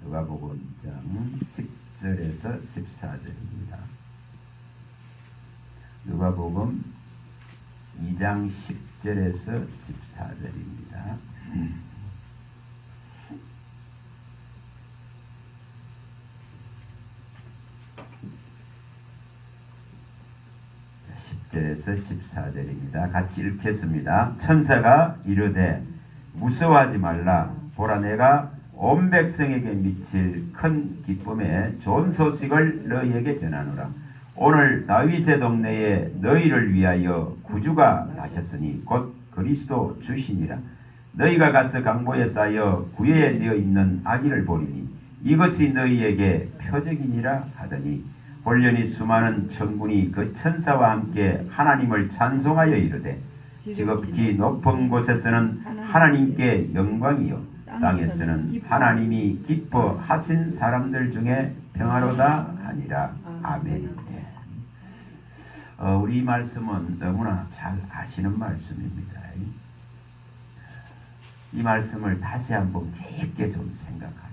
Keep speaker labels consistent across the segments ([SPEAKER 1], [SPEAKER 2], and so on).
[SPEAKER 1] 누가복음 2장 10절에서 14절입니다. 누가복음 2장 10절에서 14절입니다. 10절에서 14절입니다. 같이 읽겠습니다. 천사가 이르되 무서워하지 말라. 보라, 내가 온 백성에게 미칠 큰 기쁨의 좋은 소식을 너희에게 전하노라. 오늘 다윗의 동네에 너희를 위하여 구주가 나셨으니 곧 그리스도 주시니라. 너희가 가서 강보에 쌓여 구유에 되어 있는 아기를 보리니 이것이 너희에게 표적이니라 하더니 홀련히 수많은 천군이 그 천사와 함께 하나님을 찬송하여 이르되 지극히 높은 곳에서는 하나님께 영광이요 땅에서는 하나님이 기뻐하신 사람들 중에 평화로다 하니라. 아멘. 우리 말씀은 너무나 잘 아시는 말씀입니다. 이 말씀을 다시 한번 깊게 좀 생각하겠습니다.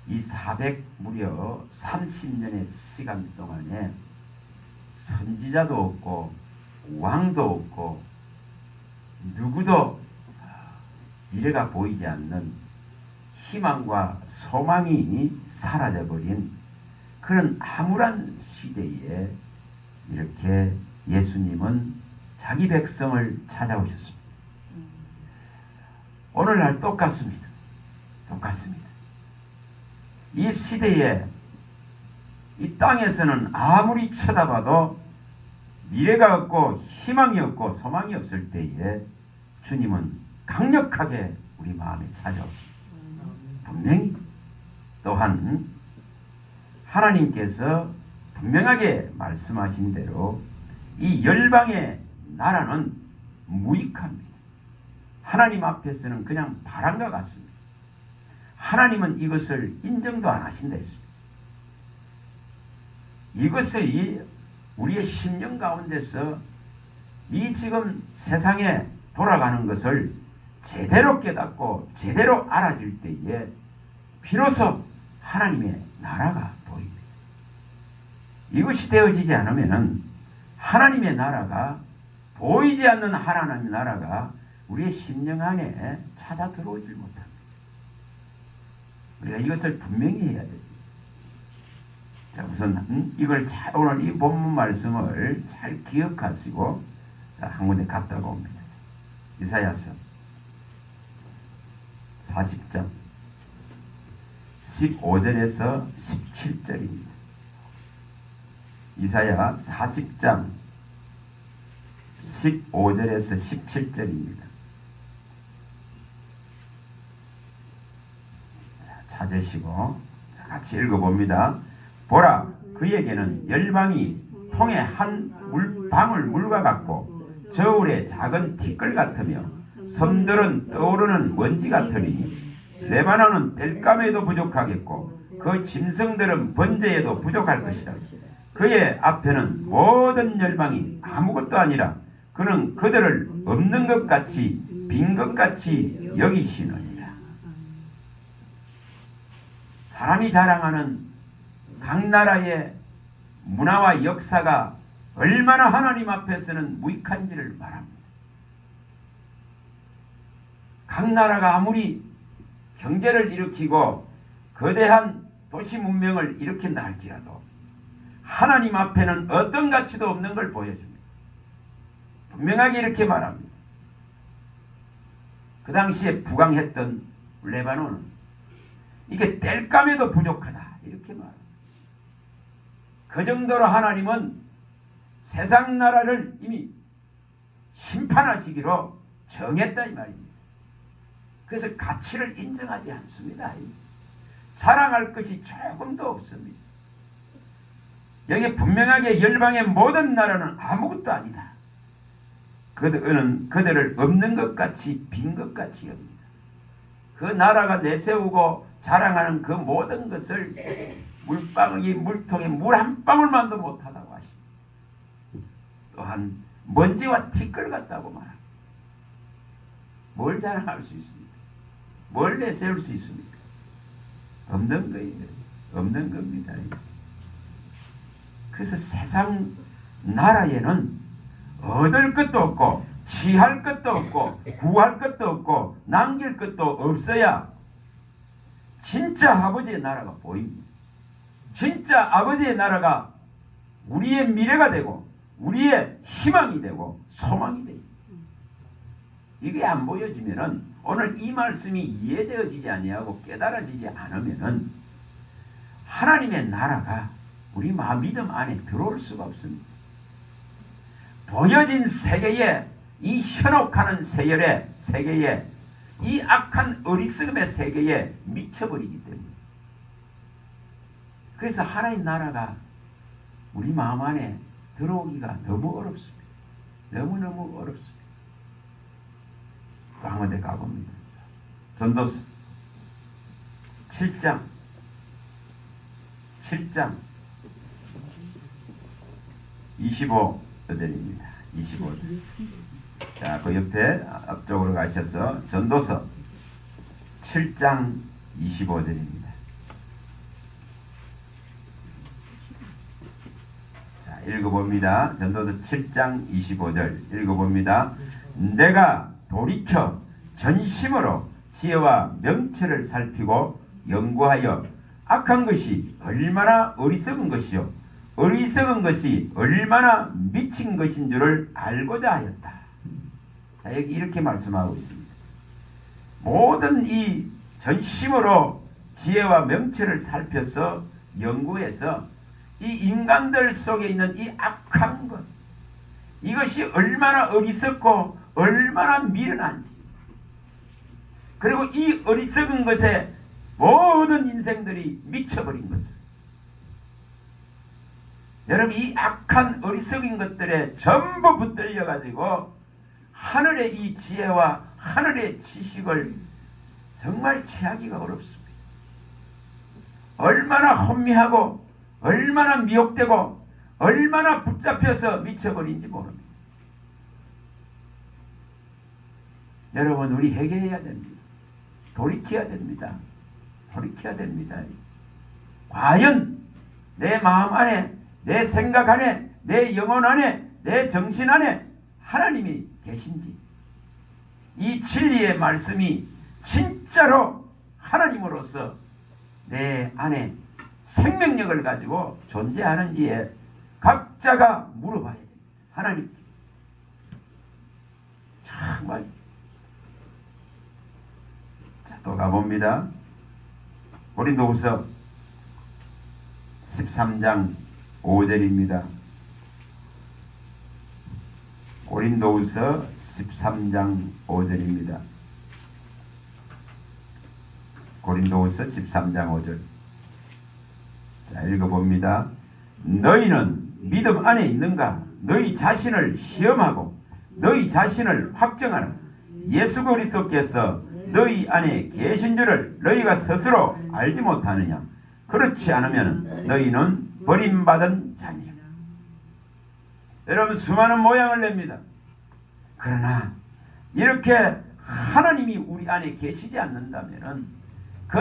[SPEAKER 1] 이 400 무려 30년의 시간 동안에 선지자도 없고 왕도 없고 누구도 미래가 보이지 않는 희망과 소망이 사라져버린 그런 암울한 시대에 이렇게 예수님은 자기 백성을 찾아오셨습니다. 오늘날 똑같습니다. 똑같습니다. 이 시대에 이 땅에서는 아무리 쳐다봐도 미래가 없고 희망이 없고 소망이 없을 때에 주님은 강력하게 우리 마음에 찾아오십니다. 분명히 또한 하나님께서 분명하게 말씀하신 대로 이 열방의 나라는 무익합니다. 하나님 앞에서는 그냥 바람과 같습니다. 하나님은 이것을 인정도 안 하신다 했습니다. 이것을 우리의 심령 가운데서 이 지금 세상에 돌아가는 것을 제대로 깨닫고 제대로 알아질 때에 비로소 하나님의 나라가 보입니다. 이것이 되어지지 않으면 하나님의 나라가 보이지 않는 하나님의 나라가 우리의 심령 안에 찾아 들어오지 못합니다. 우리가 이것을 분명히 해야 됩니다. 자, 우선 이걸 오늘 이 본문 말씀을 잘 기억하시고 한 군데 갔다가 옵니다. 이사야서 40장 15절에서 17절입니다. 이사야 40장 15절에서 17절입니다. 찾으시고 같이 읽어봅니다. 보라, 그에게는 열방이 통에 한 방울 물과 같고 저울의 작은 티끌 같으며 섬들은 떠오르는 먼지 같으니 레바논은 땔감에도 부족하겠고 그 짐승들은 번제에도 부족할 것이다. 그의 앞에는 모든 열방이 아무것도 아니라 그는 그들을 없는 것 같이 빈 것 같이 여기시느니라. 사람이 자랑하는 각 나라의 문화와 역사가 얼마나 하나님 앞에서는 무익한지를 말합니다. 각 나라가 아무리 경제를 일으키고 거대한 도시 문명을 일으킨다 할지라도 하나님 앞에는 어떤 가치도 없는 걸 보여줍니다. 분명하게 이렇게 말합니다. 그 당시에 부강했던 레바논은 이게 땔감에도 부족하다 이렇게 말합니다. 그 정도로 하나님은 세상 나라를 이미 심판하시기로 정했다 이 말입니다. 그래서 가치를 인정하지 않습니다. 자랑할 것이 조금도 없습니다. 여기 분명하게 열방의 모든 나라는 아무것도 아니다. 그들을 없는 것 같이 빈 것 같이 여깁니다. 그 나라가 내세우고 자랑하는 그 모든 것을 물방울이 물통에 물 한 방울만도 못하다고 하십니다. 또한 먼지와 티끌 같다고 말합니다. 뭘 자랑할 수 있습니까? 뭘 내세울 수 있습니까? 없는 거예요. 없는 겁니다. 그래서 세상 나라에는 얻을 것도 없고 취할 것도 없고 구할 것도 없고 남길 것도 없어야 진짜 아버지의 나라가 보입니다. 진짜 아버지의 나라가 우리의 미래가 되고 우리의 희망이 되고 소망이 됩니다. 이게 안 보여지면은 오늘 이 말씀이 이해되어지지 아니하고 깨달아지지 않으면은 하나님의 나라가 우리 마음 믿음 안에 들어올 수가 없습니다. 보여진 세계에 이 현혹하는 세열의 세계에 이 악한 어리석음의 세계에 미쳐버리기 때문에 그래서 하나님 나라가 우리 마음 안에 들어오기가 너무 어렵습니다. 너무너무 어렵습니다. 또 한 군데 가봅니다. 전도서 7장 25절입니다. 25절. 자, 그 옆에 앞쪽으로 가셔서 전도서 7장 25절입니다. 자, 읽어봅니다. 전도서 7장 25절 읽어봅니다. 내가 돌이켜 전심으로 지혜와 명철을 살피고 연구하여 악한 것이 얼마나 어리석은 것이요 어리석은 것이 얼마나 미친 것인 줄을 알고자 하였다. 자, 여기 이렇게 말씀하고 있습니다. 모든 이 전심으로 지혜와 명철을 살펴서 연구해서 이 인간들 속에 있는 이 악한 것 이것이 얼마나 어리석고 얼마나 미련한지 그리고 이 어리석은 것에 모든 인생들이 미쳐버린 것을 여러분 이 악한 어리석은 것들에 전부 붙들려 가지고 하늘의 이 지혜와 하늘의 지식을 정말 취하기가 어렵습니다. 얼마나 혼미하고 얼마나 미혹되고 얼마나 붙잡혀서 미쳐버린지 모릅니다. 여러분 우리 회개해야 됩니다. 돌이켜야 됩니다. 돌이켜야 됩니다. 과연 내 마음 안에 내 생각 안에 내 영혼 안에 내 정신 안에 하나님이 계신지 이 진리의 말씀이 진짜로 하나님으로서 내 안에 생명력을 가지고 존재하는지에 각자가 물어봐야 됩니다. 하나님께 정말 자, 또 가봅니다. 고린도후서 13장 5절입니다. 고린도후서 13장 5절입니다. 고린도후서 13장 5절. 자, 읽어봅니다. 너희는 믿음 안에 있는가? 너희 자신을 시험하고 너희 자신을 확정하라. 예수 그리스도께서 너희 안에 계신 줄을 너희가 스스로 알지 못하느냐? 그렇지 않으면 너희는 버림받은 자니라. 여러분 수많은 모양을 냅니다. 그러나 이렇게 하나님이 우리 안에 계시지 않는다면 그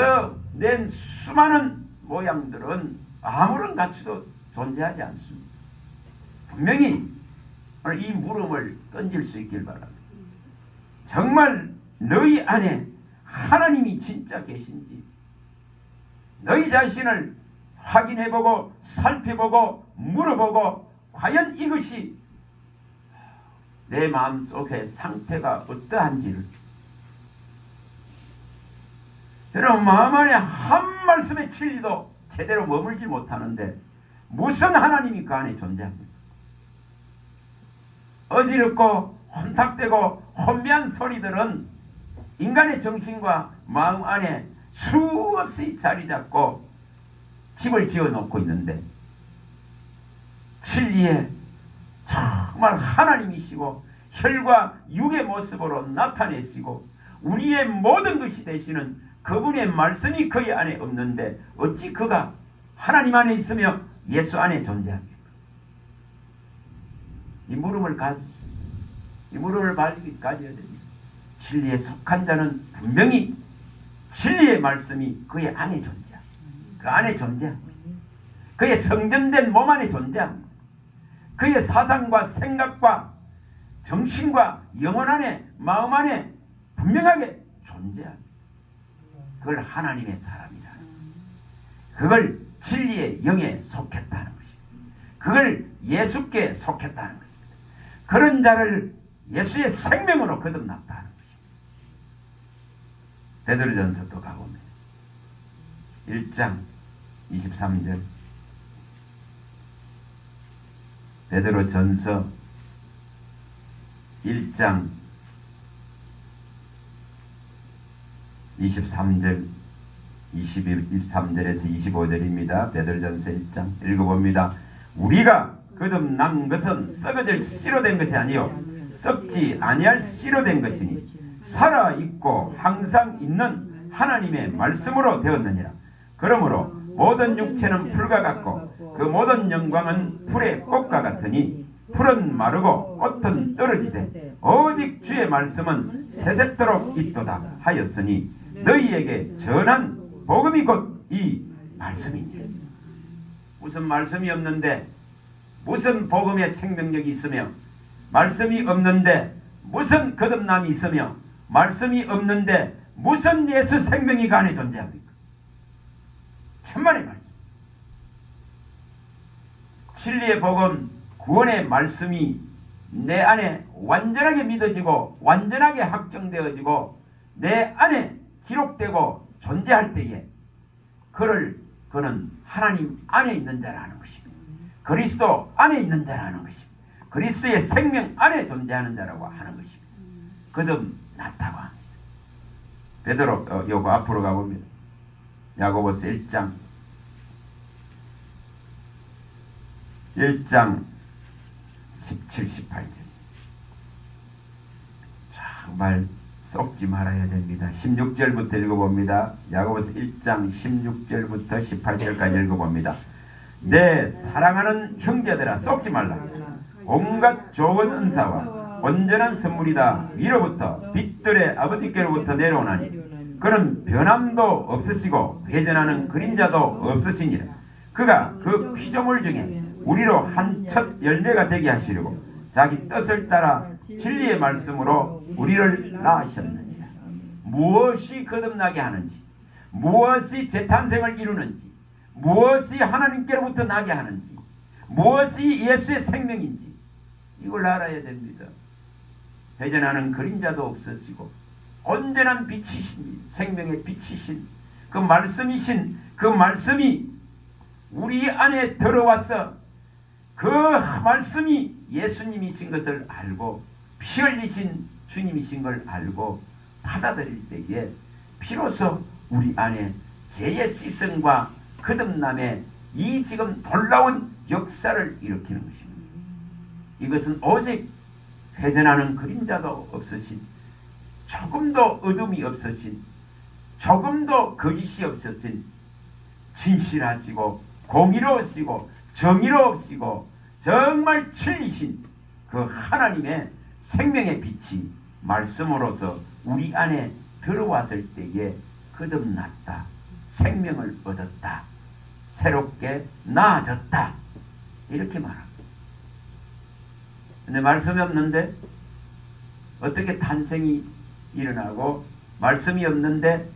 [SPEAKER 1] 낸 수많은 모양들은 아무런 가치도 존재하지 않습니다. 분명히 이 물음을 던질 수 있길 바랍니다. 정말 너희 안에 하나님이 진짜 계신지 너희 자신을 확인해보고 살펴보고 물어보고 과연 이것이 내 마음속의 상태가 어떠한지를 여러분 마음 안에 한 말씀의 진리도 제대로 머물지 못하는데 무슨 하나님이 그 안에 존재합니까? 어지럽고 혼탁되고 혼미한 소리들은 인간의 정신과 마음 안에 수없이 자리 잡고 집을 지어 놓고 있는데 진리에 정말 하나님이시고 혈과 육의 모습으로 나타내시고 우리의 모든 것이 되시는 그분의 말씀이 그의 안에 없는데 어찌 그가 하나님 안에 있으며 예수 안에 존재합니까? 이 물음을 가지세요. 이 물음을 가져야 됩니다. 진리에 속한 자는 분명히 진리의 말씀이 그의 안에 존재합니다. 그 안에 존재합니다. 그의 성전된 몸 안에 존재합니다. 그의 사상과 생각과 정신과 영혼 안에, 마음 안에 분명하게 존재합니다. 그걸 하나님의 사람이라. 그걸 진리의 영에 속했다는 것입니다. 그걸 예수께 속했다는 것입니다. 그런 자를 예수의 생명으로 거듭났다는 것입니다. 베드로전서 또 가보면 1장 23절 베드로전서 1장 23절 23절에서 25절입니다. 베드로전서 1장 읽어봅니다. 우리가 거듭난 것은 썩어질 씨로 된 것이 아니요 썩지 아니할 씨로 된 것이니 살아있고 항상 있는 하나님의 말씀으로 되었느니라. 그러므로 모든 육체는 풀과 같고 그 모든 영광은 풀의 꽃과 같으니 풀은 마르고 꽃은 떨어지되 오직 주의 말씀은 세세토록 있도다 하였으니 너희에게 전한 복음이 곧 이 말씀이니라. 무슨 말씀이 없는데 무슨 복음의 생명력이 있으며, 말씀이 없는데 무슨 거듭남이 있으며, 말씀이 없는데 무슨 예수 생명이 그 안에 존재합니까? 천만의 말씀. 진리의 복음, 구원의 말씀이 내 안에 완전하게 믿어지고 완전하게 확정되어지고 내 안에 기록되고 존재할 때에 그는 하나님 안에 있는 자라는 것입니다. 그리스도 안에 있는 자라는 것입니다. 그리스도의 생명 안에 존재하는 자라고 하는 것입니다. 거듭났다고 합니다. 베드로 요거 앞으로 가봅니다. 야고보서 1장 17, 18절. 정말 썩지 말아야 됩니다. 16절부터 읽어봅니다. 야고보서 1장 16절부터 18절까지 읽어봅니다. 내 사랑하는 형제들아 썩지 말라. 온갖 좋은 은사와 온전한 선물이다 위로부터 빛들의 아버지께로부터 내려오나니 그는 변함도 없으시고 회전하는 그림자도 없으시니라. 그가 그 피조물 중에 우리로 한 첫 열매가 되게 하시려고 자기 뜻을 따라 진리의 말씀으로 우리를 낳으셨느니라. 무엇이 거듭나게 하는지, 무엇이 재탄생을 이루는지, 무엇이 하나님께로부터 나게 하는지, 무엇이 예수의 생명인지 이걸 알아야 됩니다. 회전하는 그림자도 없어지고 온전한 빛이신, 생명의 빛이신 그 말씀이신 그 말씀이 우리 안에 들어와서 그 말씀이 예수님이신 것을 알고 피 흘리신 주님이신 걸 알고 받아들일 때에 비로소 우리 안에 죄의 씻음과 거듭남의 이 지금 놀라운 역사를 일으키는 것입니다. 이것은 오직 회전하는 그림자도 없으신, 조금도 어둠이 없으신, 조금도 거짓이 없으신, 진실하시고 공의로우시고 정의로우시고 정말 진리신 그 하나님의 생명의 빛이 말씀으로서 우리 안에 들어왔을 때에 거듭났다, 생명을 얻었다, 새롭게 나아졌다 이렇게 말합니다. 근데 말씀이 없는데 어떻게 탄생이 일어나고, 말씀이 없는데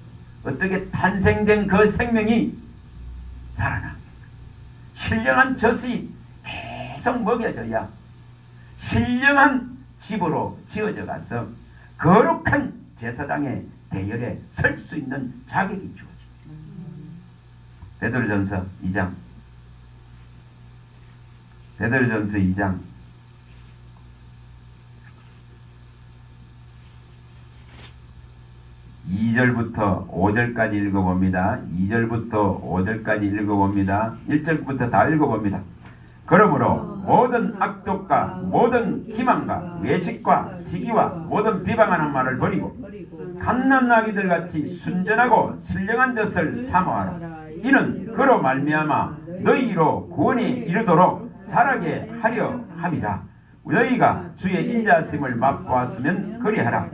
[SPEAKER 1] 어떻게 탄생된 그 생명이 자라납니까? 신령한 젖이 계속 먹여져야 신령한 집으로 지어져 가서 거룩한 제사장의 대열에 설 수 있는 자격이 주어집니다. 베드로전서 2장 2절부터 5절까지 읽어봅니다. 2절부터 5절까지 읽어봅니다. 1절부터 다 읽어봅니다. 그러므로 모든 악독과 모든 기만과 외식과 시기와 모든 비방하는 말을 버리고 갓난아기들 같이 순전하고 신령한 젖을 사모하라. 이는 그로 말미암아 너희로 구원에 이르도록 자라게 하려 함이라. 너희가 주의 인자심을 맛보았으면 그리하라.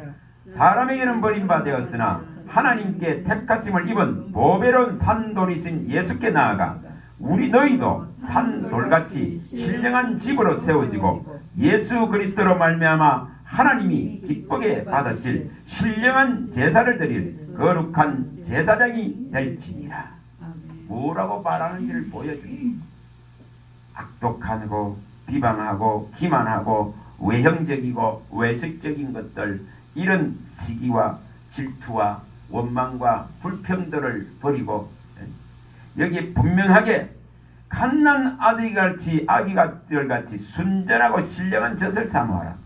[SPEAKER 1] 사람에게는 버림받았으나 하나님께 택하심을 입은 보배로운 산돌이신 예수께 나아가 너희도 산돌같이 신령한 집으로 세워지고 예수 그리스도로 말미암아 하나님이 기쁘게 받으실 신령한 제사를 드릴 거룩한 제사장이 될지니라. 뭐라고 말하는지를 보여줍니다. 악독하고 비방하고 기만하고 외형적이고 외식적인 것들, 이런 시기와 질투와 원망과 불평들을 버리고 여기 분명하게 갓난 아기들같이 순전하고 신령한 젖을 사모하라.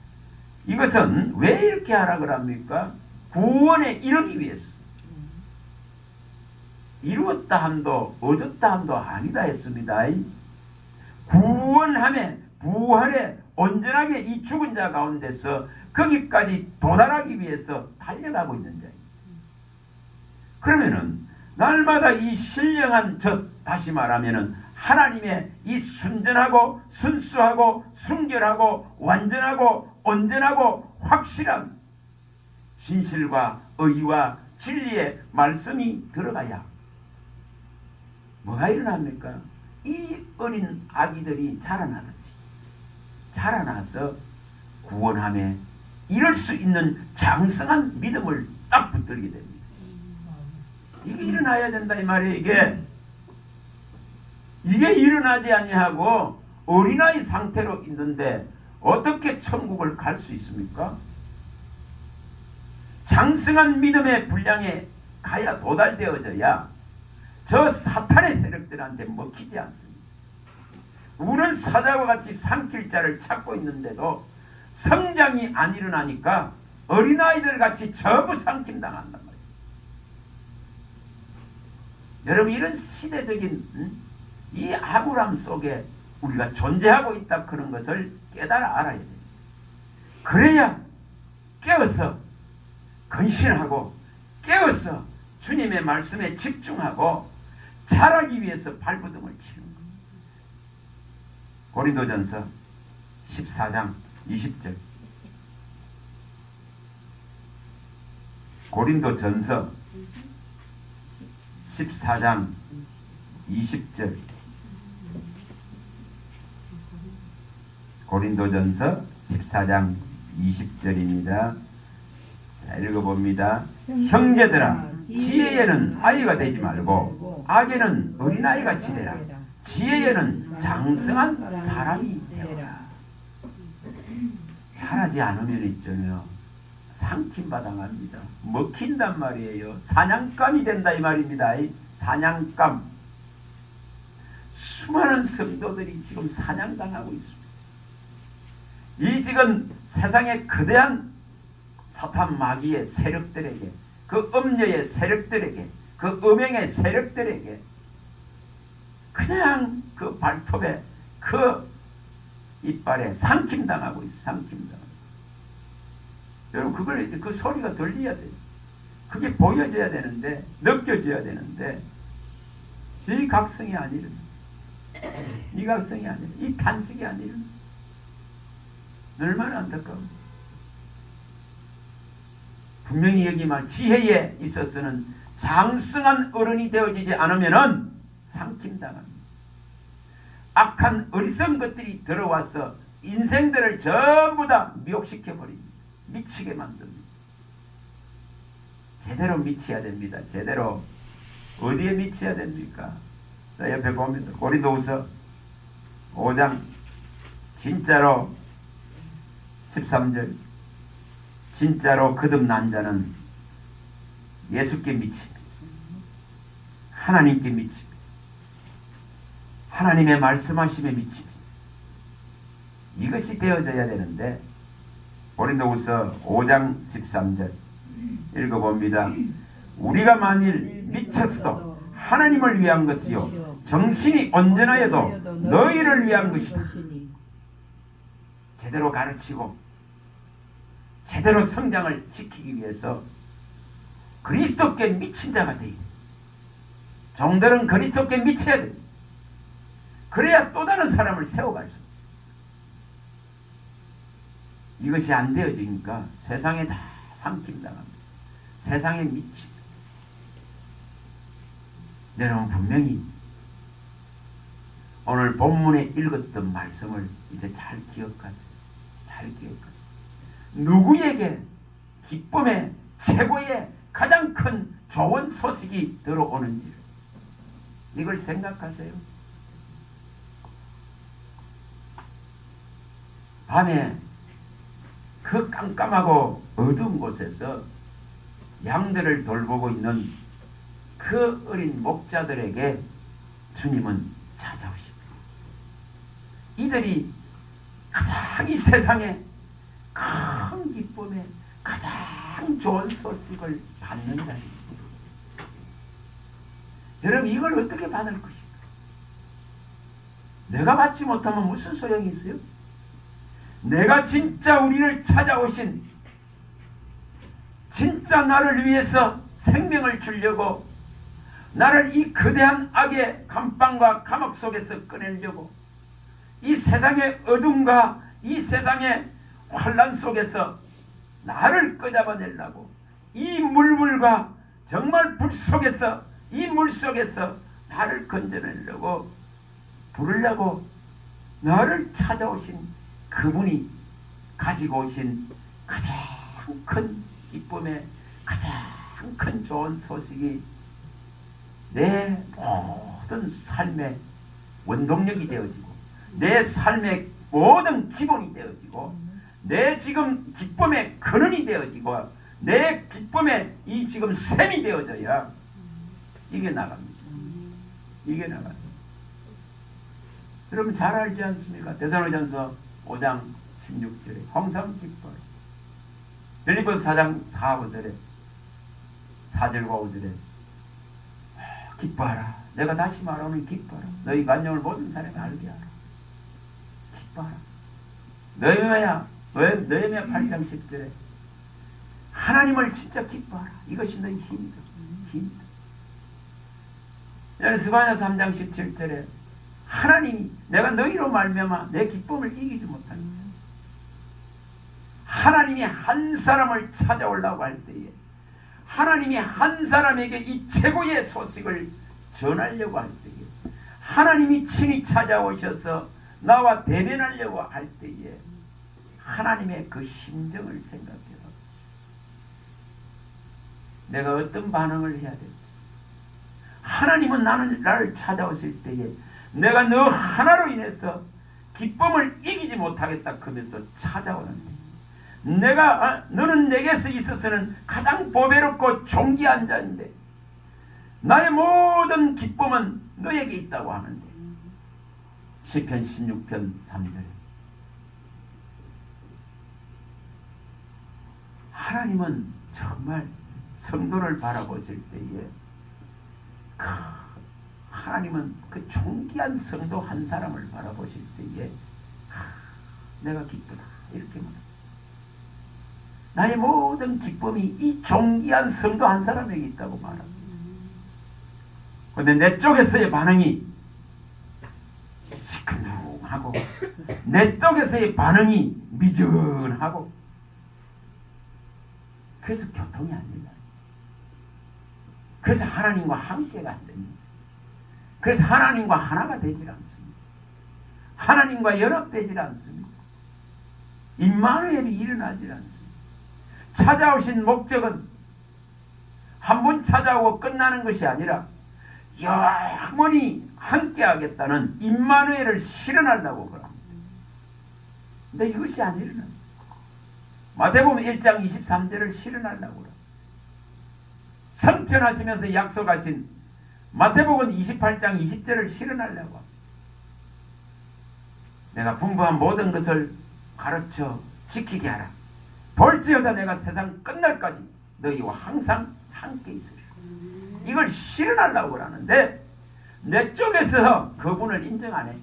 [SPEAKER 1] 이것은 왜 이렇게 하라 그럽니까? 구원에 이르기 위해서. 이루었다 함도 얻었다 함도 아니다 했습니다. 구원함에 부활에 온전하게 이 죽은 자 가운데서 거기까지 도달하기 위해서 달려가고 있는 자입니다. 그러면은 날마다 이 신령한 젖, 다시 말하면은 하나님의 이 순전하고 순수하고 순결하고 완전하고 온전하고 확실한 진실과 의와 진리의 말씀이 들어가야 뭐가 일어납니까? 이 어린 아기들이 자라나서 구원함에 이룰 수 있는 장성한 믿음을 딱 붙들게 됩니다. 이게 일어나야 된다 이 말이에요. 이게 일어나지 아니하고 어린아이 상태로 있는데 어떻게 천국을 갈 수 있습니까? 장성한 믿음의 분량에 가야 도달되어져야 저 사탄의 세력들한테 먹히지 않습니다. 우는 사자와 같이 삼킬 자를 찾고 있는데도 성장이 안 일어나니까 어린아이들 같이 전부 삼킴당한단 말이에요. 여러분, 이런 시대적인 이 암울함 속에 우리가 존재하고 있다 그런 것을 깨달아 알아야 됩니다. 그래야 깨어서 근신하고 깨어서 주님의 말씀에 집중하고 자라기 위해서 발버둥을 치는 겁니다. 고린도전서 14장 20절. 고린도전서 14장 20절. 고린도전서 14장 20절입니다. 자, 읽어봅니다. 형제들아, 지혜에는 아이가 되지 말고 악에는 어린아이같이 되라. 지혜에는 장성한 사람이 되어라. 잘하지 않으면 있잖아요, 상킴받아갑니다. 먹힌단 말이에요. 사냥감이 된다 이 말입니다. 사냥감. 수많은 성도들이 지금 사냥당하고 있습니다. 이 지금 세상의 거대한 사탄 마귀의 세력들에게, 그 음녀의 세력들에게, 그 음행의 세력들에게 그냥 그 발톱에 그 이빨에 삼킴당하고 있어. 삼킴당하고. 여러분, 그 소리가 들려야 돼요. 그게 보여져야 되는데, 느껴져야 되는데, 이 각성이 아니라, 이 각성이 아니라, 이 단식이 아니라, 얼마나 안타까워. 분명히 여기 말 지혜에 있어서는 장성한 어른이 되어지지 않으면은 삼킴당합니다. 악한 어리석은 것들이 들어와서 인생들을 전부 다 미혹시켜버립니다. 미치게 만듭니다. 제대로 미쳐야 됩니다. 제대로. 어디에 미쳐야 됩니까? 자, 옆에 보면 고린도후서 5장 진짜로 13절. 진짜로 거듭난 자는 예수께 미칩니다. 하나님께 미칩니다. 하나님의 말씀하심에 미칩니다. 이것이 되어져야 되는데, 고린도후서 5장 13절 읽어봅니다. 우리가 만일 미쳤어도 하나님을 위한 것이요 정신이 온전하여도 너희를 위한 것이다. 제대로 가르치고 제대로 성장을 시키기 위해서 그리스도께 미친 자가 되어 종들은 그리스도께 미쳐야 됩니다. 그래야 또 다른 사람을 세워갈 수 있습니다. 이것이 안 되어지니까 세상에 다 삼킴당합니다. 세상에 미칩니다. 여러분 분명히 오늘 본문에 읽었던 말씀을 이제 잘 기억하세요. 잘 기억하세요. 누구에게 기쁨의 최고의 가장 큰 좋은 소식이 들어오는지 이걸 생각하세요. 밤에 그 깜깜하고 어두운 곳에서 양들을 돌보고 있는 그 어린 목자들에게 주님은 찾아오십니다. 이들이 가장 이 세상에 큰 기쁨에 가장 좋은 소식을 받는 자리입니다. 여러분 이걸 어떻게 받을 것인가? 내가 받지 못하면 무슨 소용이 있어요? 내가 진짜 우리를 찾아오신 진짜 나를 위해서 생명을 주려고 나를 이 거대한 악의 감방과 감옥 속에서 꺼내려고 이 세상의 어둠과 이 세상의 환란 속에서 나를 끄잡아내려고 이 물물과 정말 불 속에서 이 물 속에서 나를 건져내려고 부르려고 나를 찾아오신 그분이 가지고 오신 가장 큰 기쁨의 가장 큰 좋은 소식이 내 모든 삶의 원동력이 되어지고 내 삶의 모든 기본이 되어지고 내 지금 기쁨의 근원이 되어지고 내 기쁨의 이 지금 셈이 되어져야 이게 나갑니다. 이게 나갑니다. 여러분 잘 알지 않습니까? 데살로니가전서 5장 16절에 항상 기뻐하시고 빌립보서 4장 4, 5절에 4절과 5절에 기뻐하라. 내가 다시 말하오니 기뻐하라. 너희 간영을 모든 사람이 알게 하라. 기뻐하라. 너희야 8장 10절에 하나님을 진짜 기뻐하라. 이것이 너희 힘이다. 힘이다. 스바냐 3장 17절에 하나님이 내가 너희로 말미암아 내 기쁨을 이기지 못하니까 하나님이 한 사람을 찾아오려고 할 때에 하나님이 한 사람에게 이 최고의 소식을 전하려고 할 때에 하나님이 친히 찾아오셔서 나와 대면하려고 할 때에 하나님의 그 심정을 생각해라. 내가 어떤 반응을 해야 될까? 하나님은 나를 찾아오실 때에 내가 너 하나로 인해서 기쁨을 이기지 못하겠다 그러면서 찾아오는데 너는 내게서 있어서는 가장 보배롭고 존귀한 자인데 나의 모든 기쁨은 너에게 있다고 하는데 시편 16편 3절에 하나님은 정말 성도를 바라보실 때에 하나님은 그 존귀한 성도 한 사람을 바라보실 때에 내가 기쁘다 이렇게 말합니다. 나의 모든 기쁨이 이 존귀한 성도 한 사람에게 있다고 말합니다. 그런데 내 쪽에서의 반응이 시큰둥하고 내 쪽에서의 반응이 미전하고 그래서 교통이 안 된다. 그래서 하나님과 함께가 안 됩니다. 그래서 하나님과 하나가 되질 않습니다. 하나님과 연합되질 않습니다. 임마누엘이 일어나질 않습니다. 찾아오신 목적은 한 번 찾아오고 끝나는 것이 아니라 영원히 함께하겠다는 임마누엘을 실현하려고 그럽니다. 근데 이것이 안 일어납니다. 마태복음 1장 23절을 실현하려고 그럽니다. 성천하시면서 약속하신 마태복음 28장 20절을 실현하려고 합니다. 내가 분부한 모든 것을 가르쳐 지키게 하라. 볼지어다 내가 세상 끝날까지 너희와 항상 함께 있으리라. 이걸 실현하려고 하는데 내 쪽에서 그분을 인정 안 해.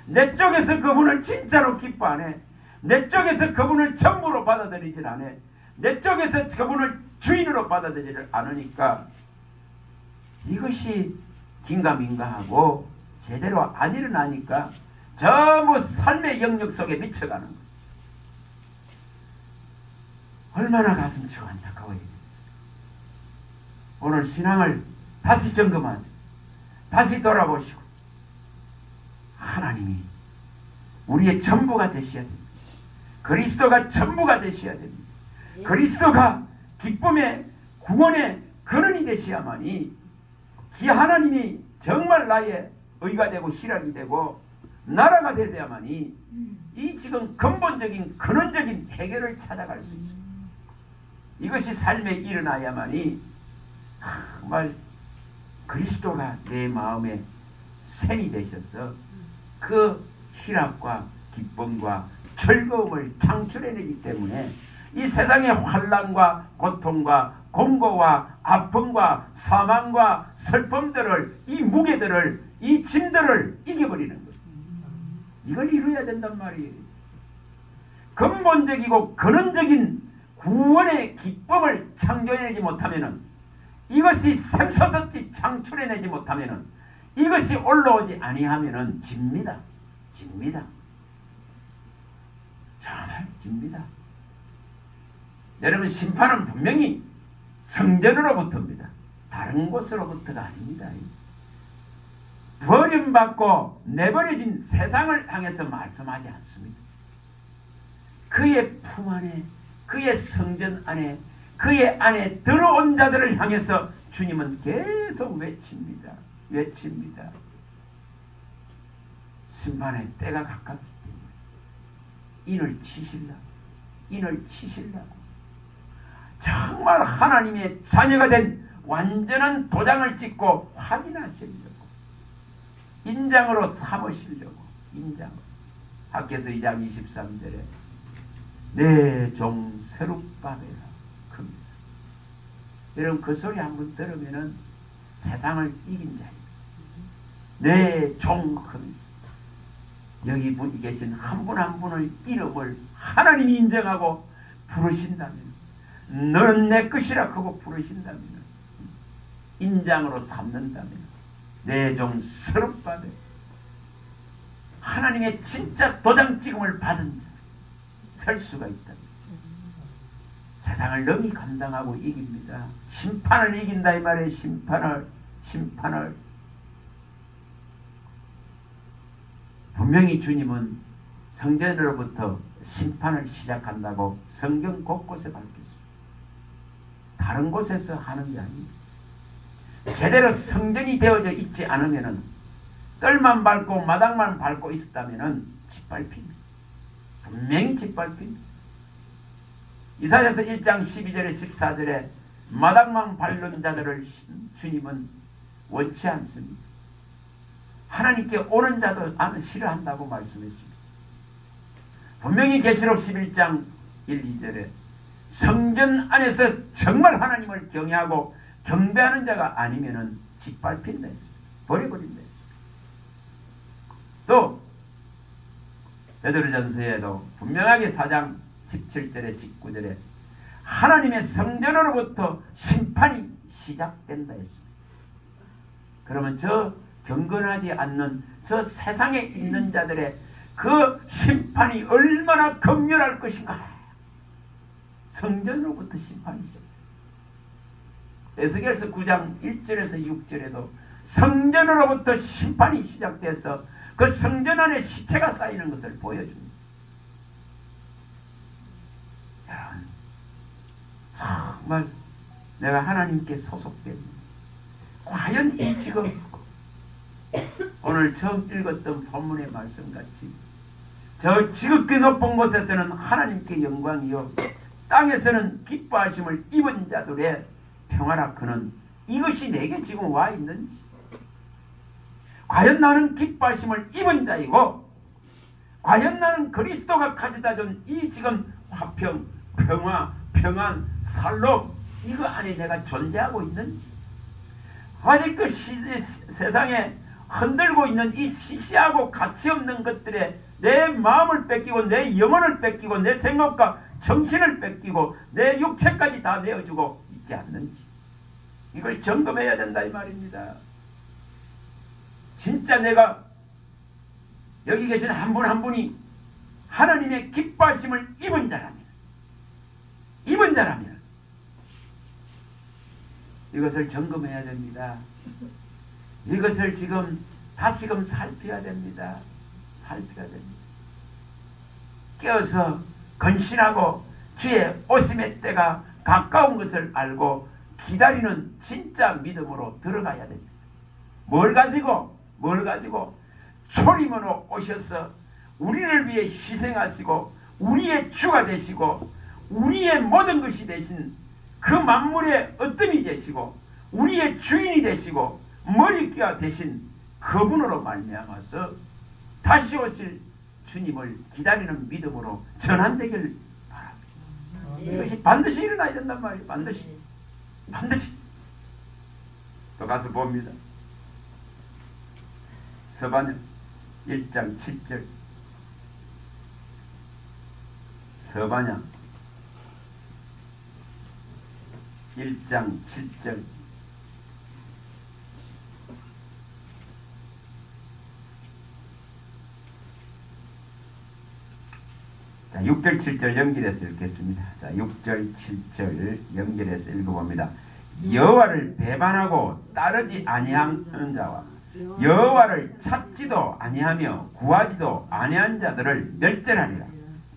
[SPEAKER 1] 내 쪽에서 그분을 진짜로 기뻐 안 해. 내 쪽에서 그분을 전부로 받아들이질 않아. 내 쪽에서 그분을 주인으로 받아들이질 않으니까 이것이 긴가민가하고 제대로 안 일어나니까 전부 삶의 영역 속에 미쳐가는 거예요. 얼마나 가슴치고 안타까워야 되겠어요. 오늘 신앙을 다시 점검하세요. 다시 돌아보시고 하나님이 우리의 전부가 되셔야 됩니다. 그리스도가 전부가 되셔야 됩니다. 그리스도가 기쁨의 구원의 근원이 되셔야만이 이 하나님이 정말 나의 의가 되고 희락이 되고 나라가 되어야만이 이 지금 근본적인 근원적인 해결을 찾아갈 수 있습니다. 이것이 삶에 일어나야만이 정말 그리스도가 내 마음에 샘이 되셔서 그 희락과 기쁨과 즐거움을 창출해내기 때문에 이 세상의 환난과 고통과 공고와 아픔과 사망과 슬픔들을 이 무게들을 이 짐들을 이겨버리는 거예요. 이걸 이루어야 된단 말이에요. 근본적이고 근원적인 구원의 기쁨을 창조해내지 못하면은 이것이 샘솟았지 창출해내지 못하면은 이것이 올라오지 아니하면은 집니다. 정말 집니다. 여러분 심판은 분명히 성전으로부터입니다. 다른 곳으로부터가 아닙니다. 버림받고 내버려진 세상을 향해서 말씀하지 않습니다. 그의 품 안에 그의 성전 안에 그의 안에 들어온 자들을 향해서 주님은 계속 외칩니다. 심판의 때가 가깝기 때문에 인을 치시려고 정말 하나님의 자녀가 된 완전한 도장을 찍고 확인하시려고 인장으로 삼으시려고 인장으로 학개서 2장 23절에 내 종 세룹바벨아 그러면서 여러분 그 소리 한번 들으면은 세상을 이긴 자입니다. 내 종 그러면서 여기 분이 계신 한 분 한 분의 이름을 하나님이 인정하고 부르신다면 너는 내 것이라 하고 부르신다면 인장으로 삼는다면 내 종 세룹바벨 하나님의 진짜 도장 찍음을 받은 자 설 수가 있다. 세상을 능히 감당하고 이깁니다. 심판을 이긴다 이 말이에요. 심판을 분명히 주님은 성전으로부터 심판을 시작한다고 성경 곳곳에 밝혔습니다. 다른 곳에서 하는 게 아닙니다. 제대로 성전이 되어져 있지 않으면은 뜰만 밟고 마당만 밟고 있었다면은 짓밟힙니다. 분명히 짓밟힙니다. 이사야서 1장 12절에 14절에 마당만 밟는 자들을 주님은 원치 않습니다. 하나님께 오는 자도 싫어한다고 말씀했습니다. 분명히 계시록 11장 1, 2절에 성전 안에서 정말 하나님을 경외하고 경배하는 자가 아니면은 짓밟힌다 했습니다. 버려버린다 했습니다. 또 베드로전서에도 분명하게 4장 17절에 19절에 하나님의 성전으로부터 심판이 시작된다 했습니다. 그러면 저 경건하지 않는 저 세상에 있는 자들의 그 심판이 얼마나 극렬할 것인가. 성전으로부터 심판이 시작됩니다. 에스겔서 9장 1절에서 6절에도 성전으로부터 심판이 시작돼서 그 성전 안에 시체가 쌓이는 것을 보여줍니다. 정말 내가 하나님께 소속됩니다. 과연 이 지금 오늘 처음 읽었던 본문의 말씀같이 저 지극히 높은 곳에서는 하나님께 영광이요 땅에서는 기뻐하심을 입은 자들의 평화라 그는 이것이 내게 지금 와 있는지 과연 나는 기뻐하심을 입은 자이고 과연 나는 그리스도가 가져다 준 이 지금 화평, 평화, 평안, 살로 이거 안에 내가 존재하고 있는지 아직도 세상에 흔들고 있는 이 시시하고 가치없는 것들에 내 마음을 뺏기고 내 영혼을 뺏기고 내 생각과 정신을 뺏기고 내 육체까지 다 내어주고 있지 않는지 이걸 점검해야 된다 이 말입니다. 진짜 내가 여기 계신 한 분 한 분이 하나님의 기뻐하심을 입은 자라면 이것을 점검해야 됩니다. 이것을 지금 다시금 살펴야 됩니다. 살펴야 됩니다. 깨어서 건신하고 주의 오심의 때가 가까운 것을 알고 기다리는 진짜 믿음으로 들어가야 됩니다. 뭘 가지고 초림으로 오셔서 우리를 위해 희생하시고 우리의 주가 되시고 우리의 모든 것이 되신 그 만물의 으뜸이 되시고 우리의 주인이 되시고 머리띠가 되신 그분으로 말미암아서 다시 오실 주님을 기다리는 믿음으로 전환되길 바랍니다. 이것이 반드시 일어나야 된단 말이에요. 반드시. 또 가서 봅니다. 서반야 1장 7절. 서반야 1장 7절. 자, 6절 7절 연결해서 읽겠습니다. 자, 6절 7절 연결해서 읽어봅니다. 여호와를 배반하고 따르지 아니하는 자와 여호와를 찾지도 아니하며 구하지도 아니한 자들을 멸절하리라.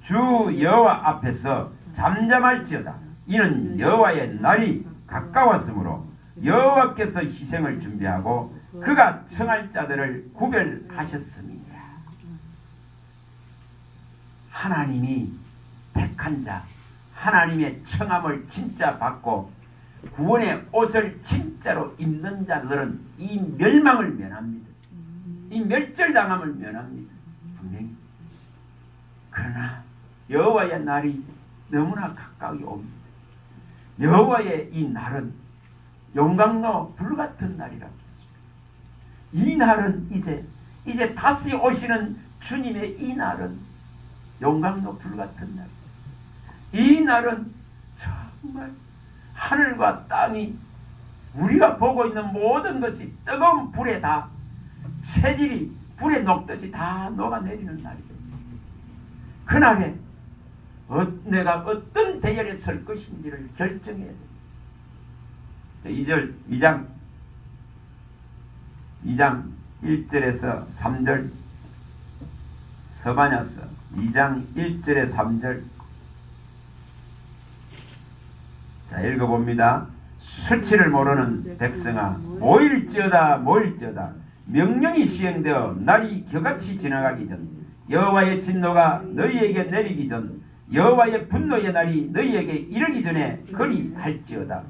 [SPEAKER 1] 주 여호와 앞에서 잠잠할지어다. 이는 여호와의 날이 가까웠으므로 여호와께서 희생을 준비하고 그가 청할 자들을 구별하셨습니다. 하나님이 택한 자, 하나님의 청함을 진짜 받고 구원의 옷을 진짜로 입는 자들은 이 멸망을 면합니다. 이 멸절당함을 면합니다. 분명히. 그러나 여호와의 날이 너무나 가까이 옵니다. 여호와의 이 날은 용광로 불같은 날이라고 했습니다. 이 날은 이제 다시 오시는 주님의 이 날은 용광로 불같은 날. 이 날은 정말 하늘과 땅이 우리가 보고 있는 모든 것이 뜨거운 불에 다 체질이 불에 녹듯이 다 녹아내리는 날이죠. 그날에 내가 어떤 대열에 설 것인지를 결정해야 됩니다. 2장 1절에서 3절 서반야서 2장 1절에 3절. 자, 읽어봅니다. 수치를 모르는 백성아 모일지어다 모일지어다. 명령이 시행되어 날이 겨같이 지나가기 전 여호와의 진노가 너희에게 내리기 전 여호와의 분노의 날이 너희에게 이르기 전에 거리할지어다.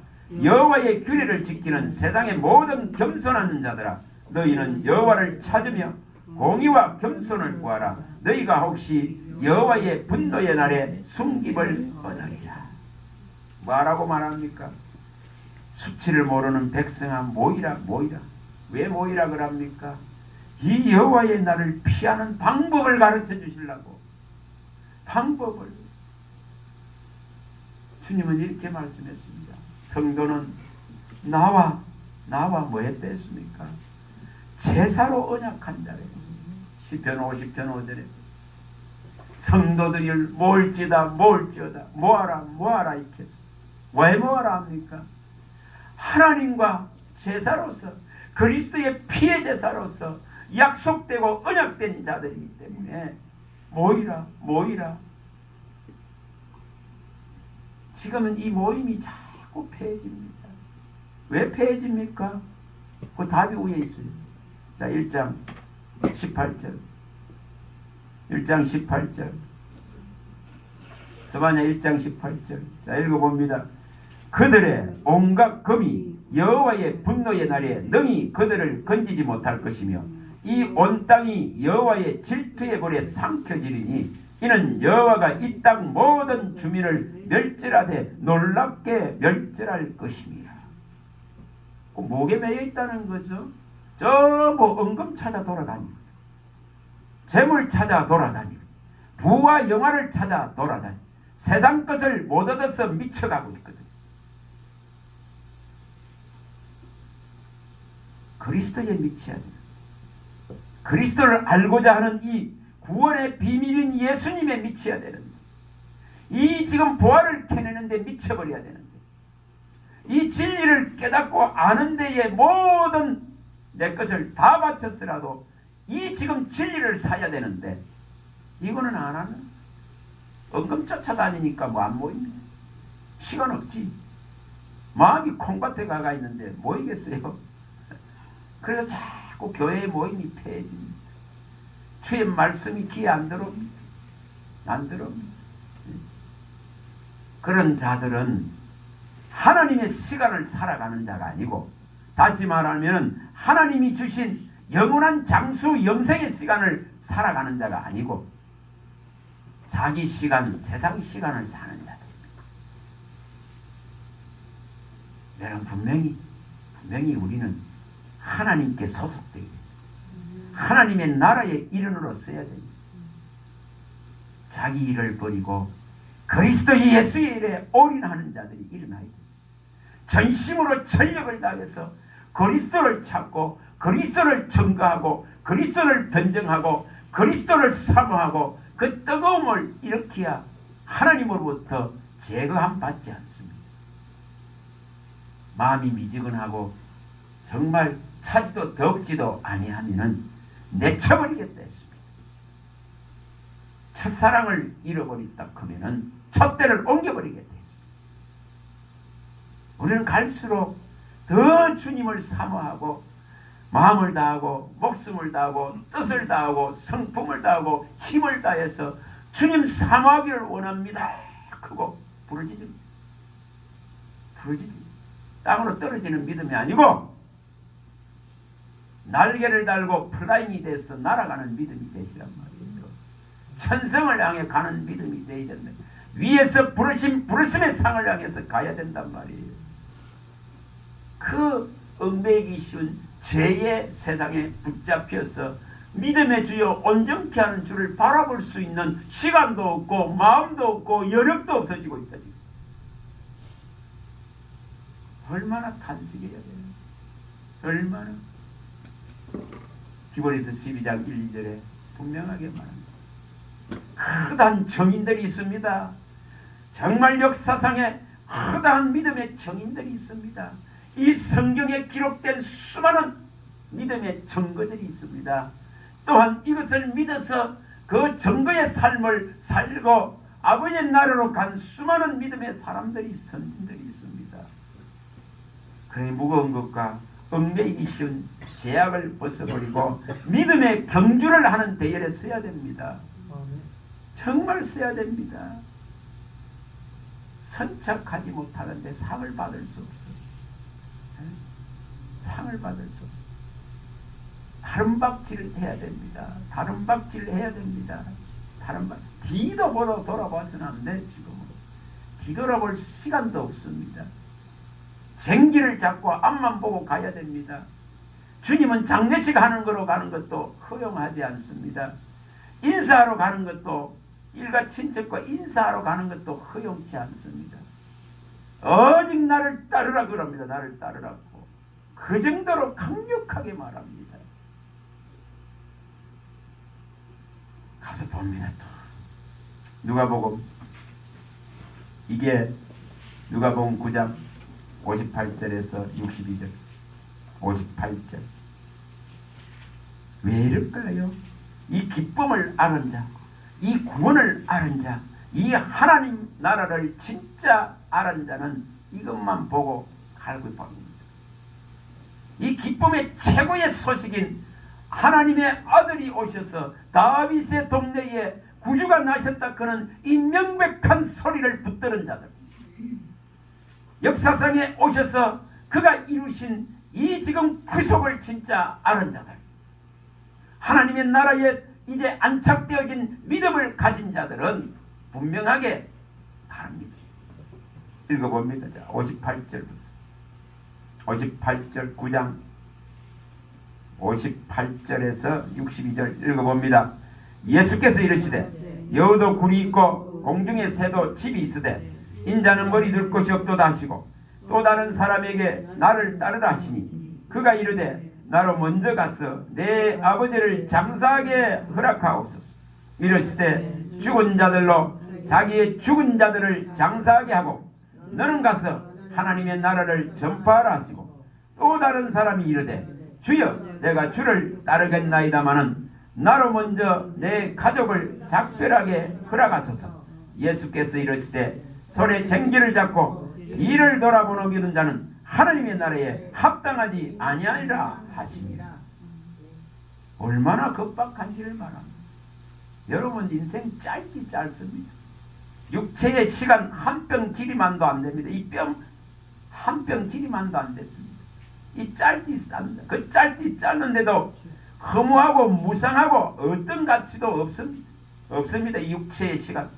[SPEAKER 1] 여호와의 규례를 지키는 세상의 모든 겸손한 자들아 너희는 여호와를 찾으며 공의와 겸손을 구하라. 너희가 혹시 여호와의 분노의 날에 숨김을 얻으리라. 뭐라고 말합니까? 수치를 모르는 백성아 모이라. 왜 모이라 그럽니까? 이 여호와의 날을 피하는 방법을 가르쳐 주시려고. 방법을. 주님은 이렇게 말씀했습니다. 성도는 나와 뭐 했습니까? 제사로 언약한 자가 있습니다. 시편 50편 5절에 성도들을 모을지어다 모아라 이렇게 했습니다. 왜 모아라 합니까? 하나님과 제사로서 그리스도의 피의 제사로서 약속되고 언약된 자들이기 때문에 모이라. 지금은 이 모임이 자꾸 폐해집니다. 왜 폐해집니까? 그 답이 위에 있어요. 자, 1장 18절 서반야 1장 18절. 자, 읽어봅니다. 그들의 온갖 검이 여호와의 분노의 날에 능히 그들을 건지지 못할 것이며 이 온 땅이 여호와의 질투의 볼에 삼켜지리니 이는 여호와가 이 땅 모든 주민을 멸절하되 놀랍게 멸절할 것입니다. 목에 매여 있다는 거죠. 은금 찾아 돌아다니고 재물 찾아 돌아다니고 부와 영화를 찾아 돌아다니고 세상 것을 못 얻어서 미쳐가고 있거든요. 그리스도에 미쳐야 돼요. 그리스도를 알고자 하는 이 구원의 비밀인 예수님에 미쳐야 되는데 이 지금 보화를 캐내는데 미쳐버려야 되는데 이 진리를 깨닫고 아는 데에 모든 내 것을 다 바쳤으라도 이 지금 진리를 사야 되는데 이거는 안 하는. 은금 쫓아다니니까 뭐 안 모입니다. 시간 없지. 마음이 콩밭에 가가 있는데 모이겠어요. 그래서 자꾸 교회에 모임이 폐해집니다. 주의 말씀이 귀에 안 들어옵니다. 안 들어옵니다. 그런 자들은 하나님의 시간을 살아가는 자가 아니고, 다시 말하면 하나님이 주신 영원한 장수 영생의 시간을 살아가는 자가 아니고 자기 시간, 세상 시간을 사는 자들입니다. 여러분, 분명히 우리는 하나님께 소속되게 하나님의 나라의 일원으로 써야 됩니다. 자기 일을 버리고 그리스도 예수의 일에 올인하는 자들이 일어나야 됩니다. 전심으로 전력을 다해서 그리스도를 찾고 그리스도를 증거하고 그리스도를 변증하고 그리스도를 사모하고 그 뜨거움을 일으켜야 하나님으로부터 제거함 받지 않습니다. 마음이 미지근하고 정말 차지도 덥지도 아니하면은 내쳐버리겠다 했습니다. 첫사랑을 잃어버렸다 하면은 촛대를 옮겨버리겠다 했습니다. 우리는 갈수록 더 주님을 사모하고 마음을 다하고 목숨을 다하고 뜻을 다하고 성품을 다하고 힘을 다해서 주님 사모하기를 원합니다. 크고 부르짖습니다. 땅으로 떨어지는 믿음이 아니고 날개를 달고 플라잉이 돼서 날아가는 믿음이 되시란 말이에요. 천성을 향해 가는 믿음이 되어야 된다. 위에서 부르심의 상을 향해서 가야 된단 말이에요. 그 얽매이기 쉬운 죄의 세상에 붙잡혀서 믿음의 주여 온전케 하는 주를 바라볼 수 있는 시간도 없고 마음도 없고 여력도 없어지고 있다. 지금. 얼마나 탄식해야 돼요. 얼마나. 히브리서 12장 1, 2절에 분명하게 말합니다. 허다한 정인들이 있습니다. 정말 역사상에 허다한 믿음의 정인들이 있습니다. 이 성경에 기록된 수많은 믿음의 증거들이 있습니다. 또한 이것을 믿어서 그 증거의 삶을 살고 아버지의 나라로 간 수많은 믿음의 사람들이, 선진들이 있습니다. 그의 무거운 것과 얽매이기 쉬운 제약을 벗어버리고 믿음의 경주를 하는 대열에 서야 됩니다. 정말 서야 됩니다. 선착하지 못하는데 상을 받을 수 없어. 상을 받을 수 없어. 다른박질을 해야 됩니다. 다른박질을 해야 됩니다. 뒤도 보러 돌아봐서는 안 돼. 지금은 뒤돌아볼 시간도 없습니다. 쟁기를 잡고 앞만 보고 가야 됩니다. 주님은 장례식 하는 거로 가는 것도 허용하지 않습니다. 인사하러 가는 것도, 일가 친척과 인사하러 가는 것도 허용치 않습니다. 오직 나를 따르라 그럽니다. 나를 따르라고. 그 정도로 강력하게 말합니다. 가서 봅니다. 또 누가복음, 이게 누가복음 9장 58절에서 62절 58절. 왜 이럴까요? 이 기쁨을 아는 자, 이 구원을 아는 자, 이 하나님 나라를 진짜 아는 자는 이것만 보고 갈급합니다. 이 기쁨의 최고의 소식인 하나님의 아들이 오셔서 다윗의 동네에 구주가 나셨다 그는 이 명백한 소리를 붙드는 자들, 역사상에 오셔서 그가 이루신 이 지금 구속을 진짜 아는 자들, 하나님의 나라에 이제 안착되어진 믿음을 가진 자들은 분명하게 다릅니다. 읽어봅니다. 58절부터 58절 9장 58절에서 62절 읽어봅니다. 예수께서 이르시되 여우도 굴이 있고 공중의 새도 집이 있으되 인자는 머리 둘 곳이 없도다 하시고, 또 다른 사람에게 나를 따르라 하시니 그가 이르되 나로 먼저 가서 내 아버지를 장사하게 허락하옵소서. 이르시되 죽은 자들로 자기의 죽은 자들을 장사하게 하고 너는 가서 하나님의 나라를 전파하라 하시고, 또 다른 사람이 이르되 주여 내가 주를 따르겠나이다마는 나로 먼저 내 가족을 작별하게 허락하소서. 예수께서 이르시되 손에 쟁기를 잡고 뒤를 돌아보는 기는 자는 하나님의 나라에 합당하지 아니하리라 하시니라. 얼마나 급박한지를 말합니다. 여러분 인생 짧기 짧습니다. 육체의 시간 한 뼘 길이만도 안 됩니다. 이 뼘 한 뼘 길이만도 안 됐습니다. 이 짧디 쌉니다. 그 짧디 짧는데도 허무하고 무상하고 어떤 가치도 없습니다. 없습니다. 이 육체의 시간.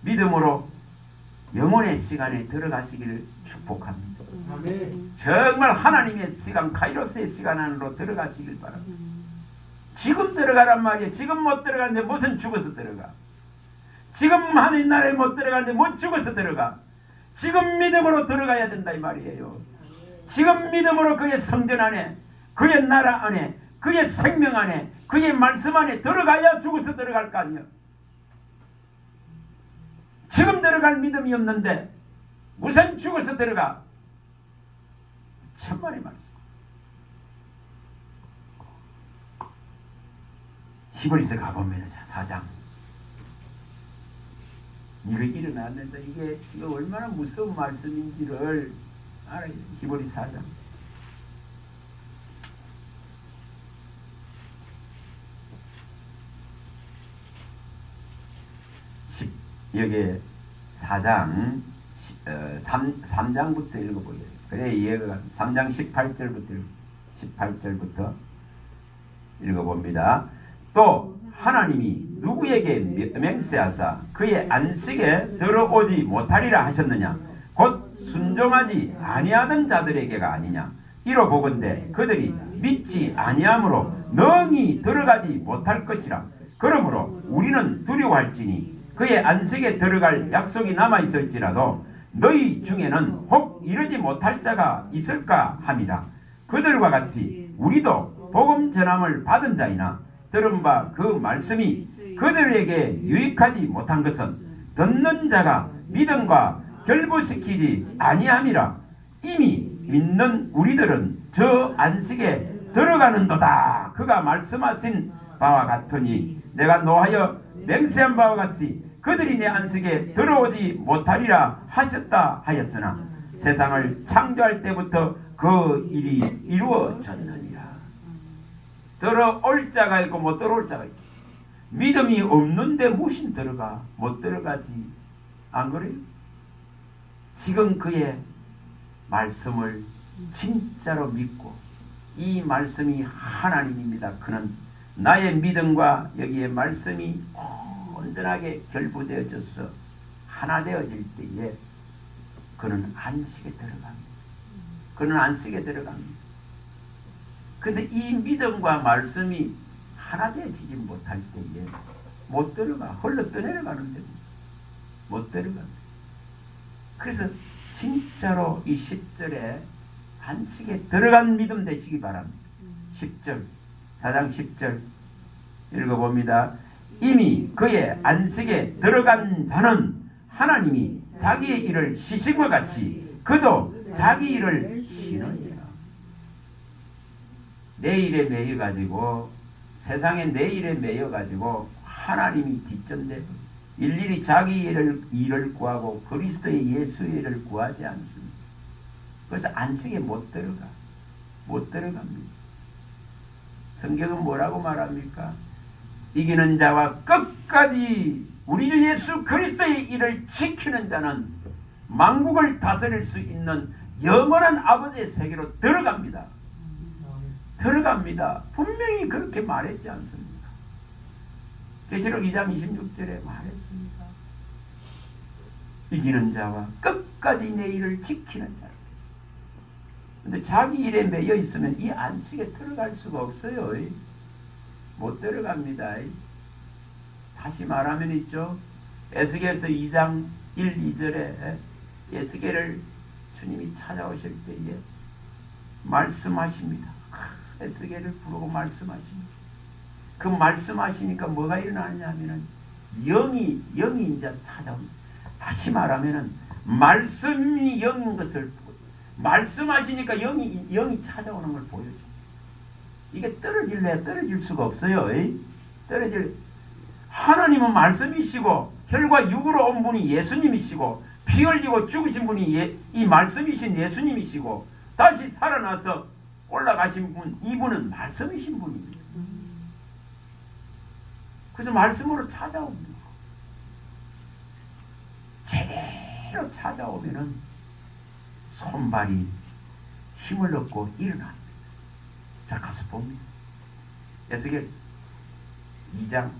[SPEAKER 1] 믿음으로 영혼의 시간에 들어가시기를 축복합니다. 정말 하나님의 시간, 카이로스의 시간 안으로 들어가시길 바랍니다. 지금 들어가란 말이에요. 지금 못 들어가는데 무슨 죽어서 들어가. 지금 하나님 나라에 못 들어가는데 못 죽어서 들어가. 지금 믿음으로 들어가야 된다 이 말이에요. 지금 믿음으로 그의 성전 안에, 그의 나라 안에, 그의 생명 안에, 그의 말씀 안에 들어가야 죽어서 들어갈 거 아니에요. 지금 들어갈 믿음이 없는데 무슨 죽어서 들어가. 천만의 말씀. 히브리서 가봅니다. 4장. 이거 일어났는데 이게 얼마나 무서운 말씀인지를 알아야 돼요. 히브리 4장. 여기 4장 3장부터 읽어보게요. 그래 이해가 3장 18절부터 읽어봅니다. 또 하나님이 누구에게 맹세하사 그의 안식에 들어오지 못하리라 하셨느냐? 곧 순종하지 아니하던 자들에게가 아니냐? 이로 보건대 그들이 믿지 아니함으로 능히 들어가지 못할 것이라. 그러므로 우리는 두려워할지니 그의 안식에 들어갈 약속이 남아있을지라도 너희 중에는 혹 이르지 못할 자가 있을까 함이라. 그들과 같이 우리도 복음 전함을 받은 자이나 들은 바 그 말씀이 그들에게 유익하지 못한 것은 듣는 자가 믿음과 결부시키지 아니함이라. 이미 믿는 우리들은 저 안식에 들어가는도다. 그가 말씀하신 바와 같으니 내가 노하여 맹세한 바와 같이 그들이 내 안식에 들어오지 못하리라 하셨다 하였으나 세상을 창조할 때부터 그 일이 이루어졌느니라. 들어올 자가 있고 못 들어올 자가 있고, 믿음이 없는데 무신 들어가 못 들어가지 안 그래요? 지금 그의 말씀을 진짜로 믿고 이 말씀이 하나님입니다. 그는 나의 믿음과 여기에 말씀이 온전하게 결부되어져서 하나 되어질 때에 그는 안식에 들어갑니다. 그는 안식에 들어갑니다. 근데 이 믿음과 말씀이 하나 되어지지 못할 때에 못 들어가. 홀로 떠내려가는데 못 들어갑니다. 그래서 진짜로 이 10절에 안식에 들어간 믿음 되시기 바랍니다. 10절 4장 10절 읽어봅니다. 이미 그의 안식에 들어간 자는 하나님이 자기의 일을 쉬신 것 같이 그도 자기 일을 쉬느니라. 내일에 매여가지고 세상에 내일에 매여가지고 하나님이 뒷전대고 일일이 자기 일을 구하고 그리스도의 예수의 일을 구하지 않습니다. 그래서 안식에 못 들어갑니다. 성경은 뭐라고 말합니까? 이기는 자와 끝까지 우리 주 예수 그리스도의 일을 지키는 자는 만국을 다스릴 수 있는 영원한 아버지의 세계로 들어갑니다. 들어갑니다. 분명히 그렇게 말했지 않습니까? 계시록 2장 26절에 말했습니다. 이기는 자와 끝까지 내 일을 지키는 자. 근데 자기 일에 매여 있으면 이 안식에 들어갈 수가 없어요. 못 들어갑니다. 다시 말하면 있죠. 에스겔서 2장 1, 2절에 에스겔을 주님이 찾아오실 때에 말씀하십니다. 에스겔을 부르고 말씀하십니다. 그 말씀하시니까 뭐가 일어나느냐 하면은 영이 이제 찾아옵니다. 다시 말하면은 말씀이 영인 것을 말씀하시니까 영이 찾아오는 걸 보여줍니다. 이게 떨어질래 떨어질 수가 없어요. 떨어질 하나님은 말씀이시고 혈과 육으로 온 분이 예수님이시고 피 흘리고 죽으신 분이 이 말씀이신 예수님이시고 다시 살아나서 올라가신 분, 이분은 말씀이신 분입니다. 그래서 말씀으로 찾아옵니다. 제대로 찾아오면은 손발이 힘을 얻고 일어납니다. 자, 가서 봅니다. 에스겔 2장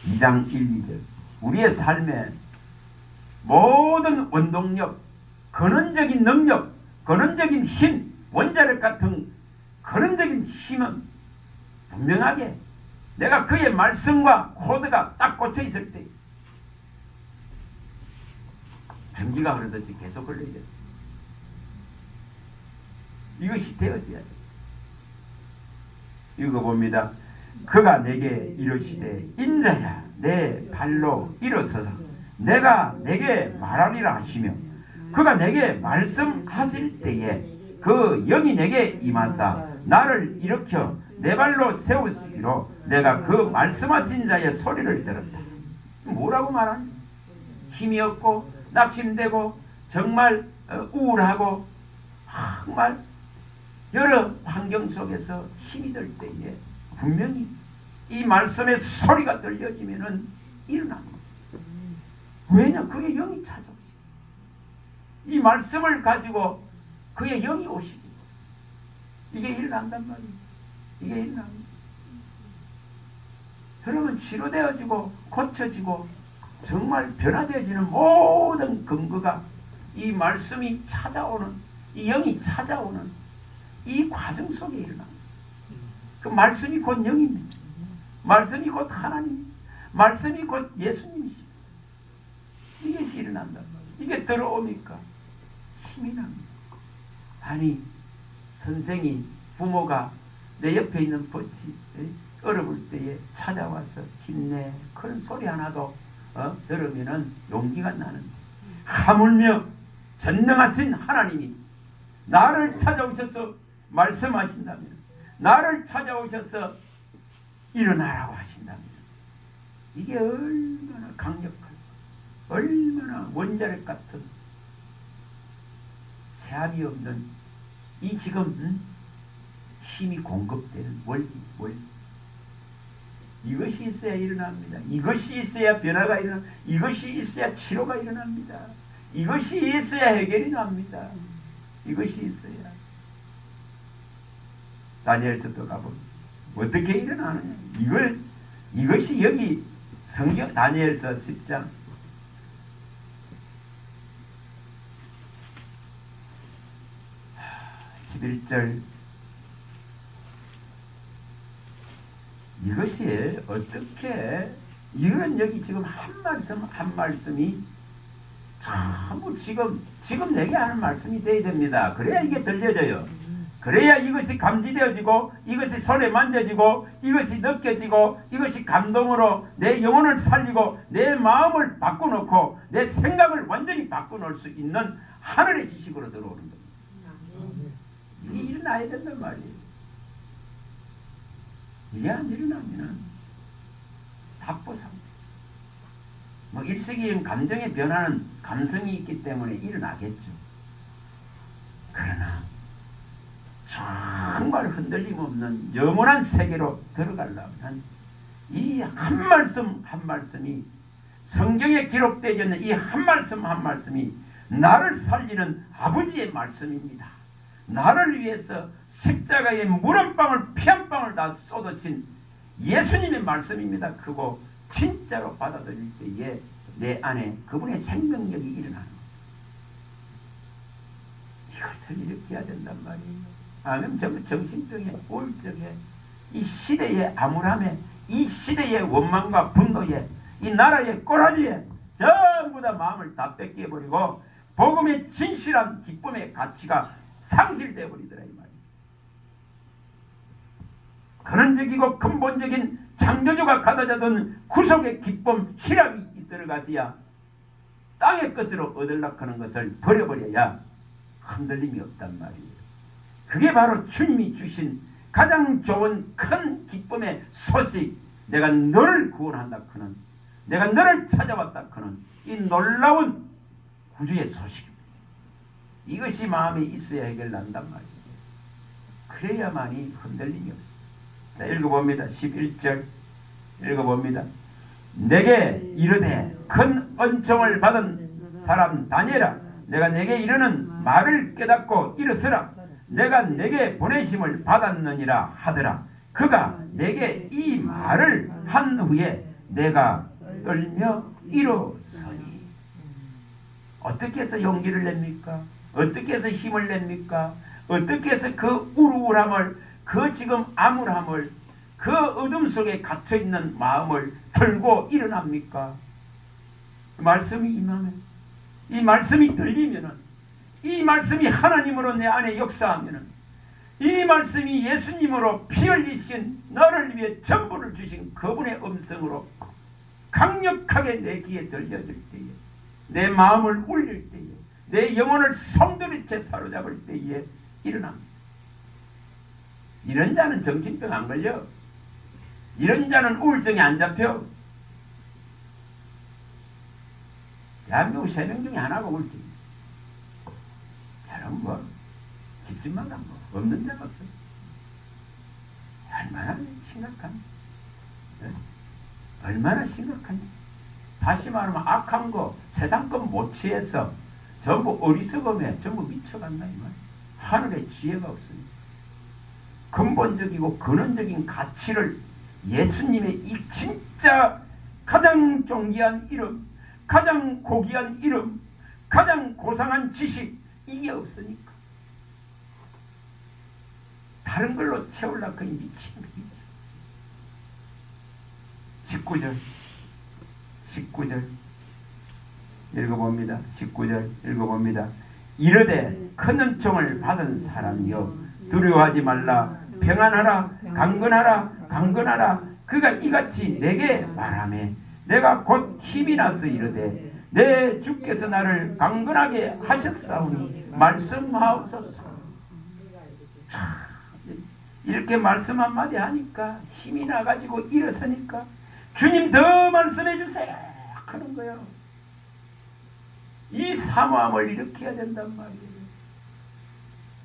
[SPEAKER 1] 1, 2절. 우리의 삶에 모든 원동력, 근원적인 능력, 근원적인 힘, 원자력 같은 근원적인 힘은 분명하게 내가 그의 말씀과 코드가 딱 꽂혀 있을 때 전기가 흐르듯이 계속 흘러야 돼. 이것이 되어져야 돼. 이거 봅니다. 그가 내게 이르시되 인자야 내 발로 일어서서 내가 내게 말하리라 하시며 그가 내게 말씀하실 때에 그 영이 내게 임하사 나를 일으켜 내 발로 세우시기로 내가 그 말씀하신 자의 소리를 들었다. 뭐라고 말하니? 힘이 없고 낙심되고 정말 우울하고 정말 여러 환경 속에서 힘이 들 때에 분명히 이 말씀의 소리가 들려지면은 일어납니다. 왜냐? 그의 영이 찾아오시. 이 말씀을 가지고 그의 영이 오시기. 이게 일어난단 말이에요. 이게 일어납니다. 여러분 치료되어지고 고쳐지고 정말 변화되어지는 모든 근거가 이 말씀이 찾아오는, 이 영이 찾아오는 이 과정 속에 일어납니다. 그 말씀이 곧 영입니다. 말씀이 곧 하나님, 말씀이 곧 예수님이십니다. 이것이 일어난단 말이에요. 이게 들어오니까 힘이 납니다. 아니 선생이 부모가 내 옆에 있는 버치 어려울 때에 찾아와서 힘내 그런 소리 하나도 들으면은 용기가 나는데 하물며 전능하신 하나님이 나를 찾아오셔서 말씀하신다면, 나를 찾아오셔서 일어나라고 하신다면 이게 얼마나 강력한, 얼마나 원자력 같은 제한이 없는 이 지금 힘이 공급되는 원리 이것이 있어야 일어납니다. 이것이 있어야 변화가 일어납니다. 이것이 있어야 치료가 일어납니다. 이것이 있어야 해결이 납니다. 이것이 있어야. 다니엘서도 가보면 어떻게 일어나느냐. 이것이 여기 성경 다니엘서 10장 11절 이것이 어떻게 이런 여기 지금 한 말씀 한 말씀이 전부 지금 내게 하는 말씀이 돼야 됩니다. 그래야 이게 들려져요. 그래야 이것이 감지되어지고 이것이 손에 만져지고 이것이 느껴지고 이것이 감동으로 내 영혼을 살리고 내 마음을 바꿔놓고 내 생각을 완전히 바꿔놓을 수 있는 하늘의 지식으로 들어오는 겁니다. 이게 일어나야 된단 말이에요. 이게 안 일어나면 답보상입니다. 뭐 일시적인 감정의 변화는 감성이 있기 때문에 일어나겠죠. 그러나 정말 흔들림 없는 영원한 세계로 들어가려면 이 한 말씀 한 말씀이 성경에 기록되어 있는 이 한 말씀 한 말씀이 나를 살리는 아버지의 말씀입니다. 나를 위해서 십자가에 물 한 방울 피 한 방울 다 쏟으신 예수님의 말씀입니다. 그거 진짜로 받아들일 때에 내 안에 그분의 생명력이 일어나는 거예요. 이것을 이렇게 해야 된단 말이에요. 아니면 전부 정신병에 우울증에 이 시대의 암울함에 이 시대의 원망과 분노에 이 나라의 꼬라지에 전부 다 마음을 다 뺏겨버리고 복음의 진실한 기쁨의 가치가 상실되어 버리더라 이 말이에요. 근원적이고 근본적인 창조주가 가져다준 구속의 기쁨 희락이 들어가서야 땅의 것으로 얻으려고 하는 것을 버려버려야 흔들림이 없단 말이에요. 그게 바로 주님이 주신 가장 좋은 큰 기쁨의 소식, 내가 너를 구원한다 크는, 내가 너를 찾아왔다 크는 이 놀라운 구주의 소식입니다. 이것이 마음에 있어야 해결난단 말이에요. 그래야만이 흔들림이 없어요. 자, 읽어봅니다. 11절 읽어봅니다. 내게 이르되 큰 은총을 받은 사람 다니엘아, 내가 내게 이르는 말을 깨닫고 일어서라. 내가 내게 보내심을 받았느니라 하더라. 그가 내게 이 말을 한 후에 내가 떨며 일어서니. 어떻게 해서 용기를 냅니까? 어떻게 해서 힘을 냅니까? 어떻게 해서 그 우울함을, 그 지금 암울함을, 그 어둠 속에 갇혀있는 마음을 들고 일어납니까? 말씀이 임하면, 이 말씀이 들리면은, 이 말씀이 하나님으로 내 안에 역사하면은, 이 말씀이 예수님으로 피 흘리신 너를 위해 전부를 주신 그분의 음성으로 강력하게 내 귀에 들려질 때에, 내 마음을 울릴 때에, 내 영혼을 송두리째 사로잡을 때에 일어납니다. 이런 자는 정신병 안 걸려. 이런 자는 우울증이 안 잡혀. 대한민국 3명 중에 하나가 우울증. 여러분 뭐 집집마다 뭐 없는 데가 없어. 얼마나 심각한, 얼마나 심각한. 다시 말하면 악한 거, 세상 것 못 취해서 전부 어리석음에 전부 미쳐간다 이 말. 하늘에 지혜가 없으니 근본적이고 근원적인 가치를, 예수님의 이 진짜 가장 존귀한 이름, 가장 고귀한 이름, 가장 고상한 지식, 이게 없으니까 다른 걸로 채우려고 거의 미친 거지. 19절 읽어봅니다. 19절 읽어봅니다. 이르되 큰 은총을 받은 사람이여 두려워하지 말라. 평안하라. 강건하라. 강건하라. 그가 이같이 내게 말하매 내가 곧 힘이 나서 이르되 내 주께서 나를 강건하게 하셨사오니 말씀하옵소서. 이렇게 말씀 한마디 하니까 힘이 나가지고 일어서니까 주님 더 말씀해 주세요 하는 거예요. 이 사모함을 일으켜야 된단 말이에요.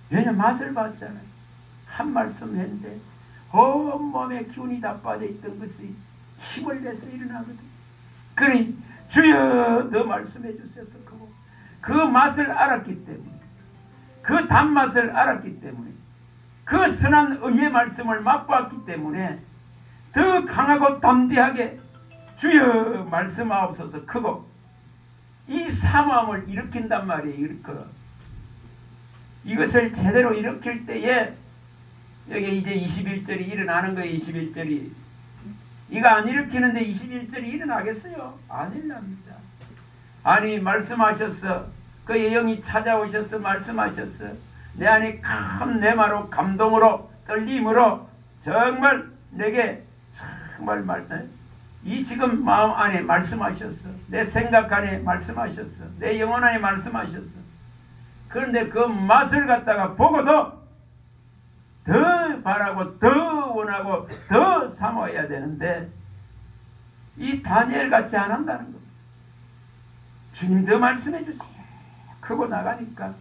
[SPEAKER 1] 왜냐 맛을 봤잖아요. 한 말씀 했는데 온몸에 기운이 다 빠져있던 것이 힘을 내서 일어나거든. 그러니 주여 더 말씀해 주셔서 그 맛을 알았기 때문에, 그 단맛을 알았기 때문에, 그 선한 의의 말씀을 맛봤기 때문에 더 강하고 담대하게 주여 말씀하옵소서 크고 이 사모함을 일으킨단 말이에요. 이것을 제대로 일으킬 때에 여기 이제 21절이 일어나는 거예요. 21절이 이거 안 일으키는데 21절이 일어나겠어요? 안 일어납니다. 아니 말씀하셨어. 그의 영이 찾아오셔서 말씀하셨어. 내 안에 큰 내마로 감동으로 떨림으로 정말 내게 정말 이 지금 마음 안에 말씀하셨어. 내 생각 안에 말씀하셨어. 내 영혼 안에 말씀하셨어. 그런데 그 맛을 갖다가 보고도 더 바라고 더 원하고 더 사모해야 되는데 이 다니엘 같이 안 한다는 거. 주님 더 말씀해 주세요. 그러고 나가니까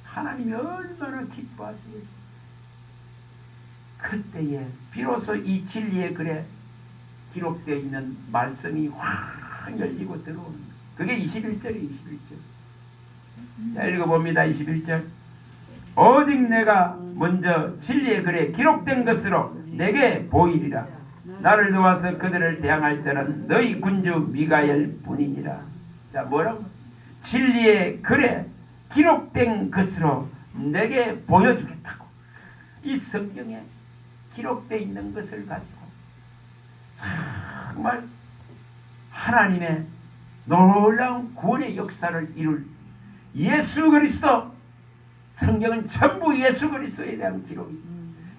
[SPEAKER 1] 하나님이 얼마나 기뻐하시겠어요. 그때에 비로소 이 진리의 글에 기록되어 있는 말씀이 확 열리고 들어오는 거예요. 그게 21절이에요. 21절. 자, 읽어봅니다. 21절. 오직 내가 먼저 진리의 글에 기록된 것으로 내게 보이리라. 나를 도와서 그들을 대항할 자는 너희 군주 미가엘 뿐이니라. 자, 뭐라고? 진리의 글에 기록된 것으로 내게 보여주겠다고. 이 성경에 기록되어 있는 것을 가지고 정말 하나님의 놀라운 구원의 역사를 이룰 예수 그리스도. 성경은 전부 예수 그리스도에 대한 기록입니다.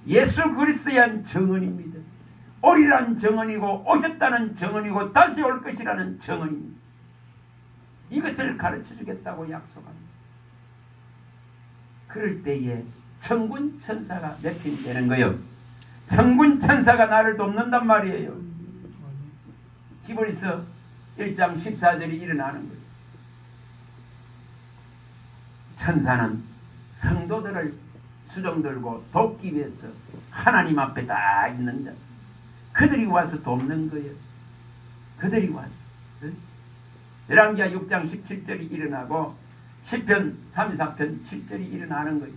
[SPEAKER 1] 예수 그리스도에 대한 정언입니다. 오리란 정언이고 오셨다는 정언이고 다시 올 것이라는 정언입니다. 이것을 가르쳐 주겠다고 약속합니다. 그럴 때에 천군 천사가 내팽되는 거예요. 천군 천사가 나를 돕는단 말이에요. 히브리서 1장 14절이 일어나는 거예요. 천사는 성도들을 수종 들고 돕기 위해서 하나님 앞에 다 있는 자, 그들이 와서 돕는 거예요. 그들이 와서. 열왕기하 6장 17절이 일어나고 시편 34편 7절이 일어나는 거예요.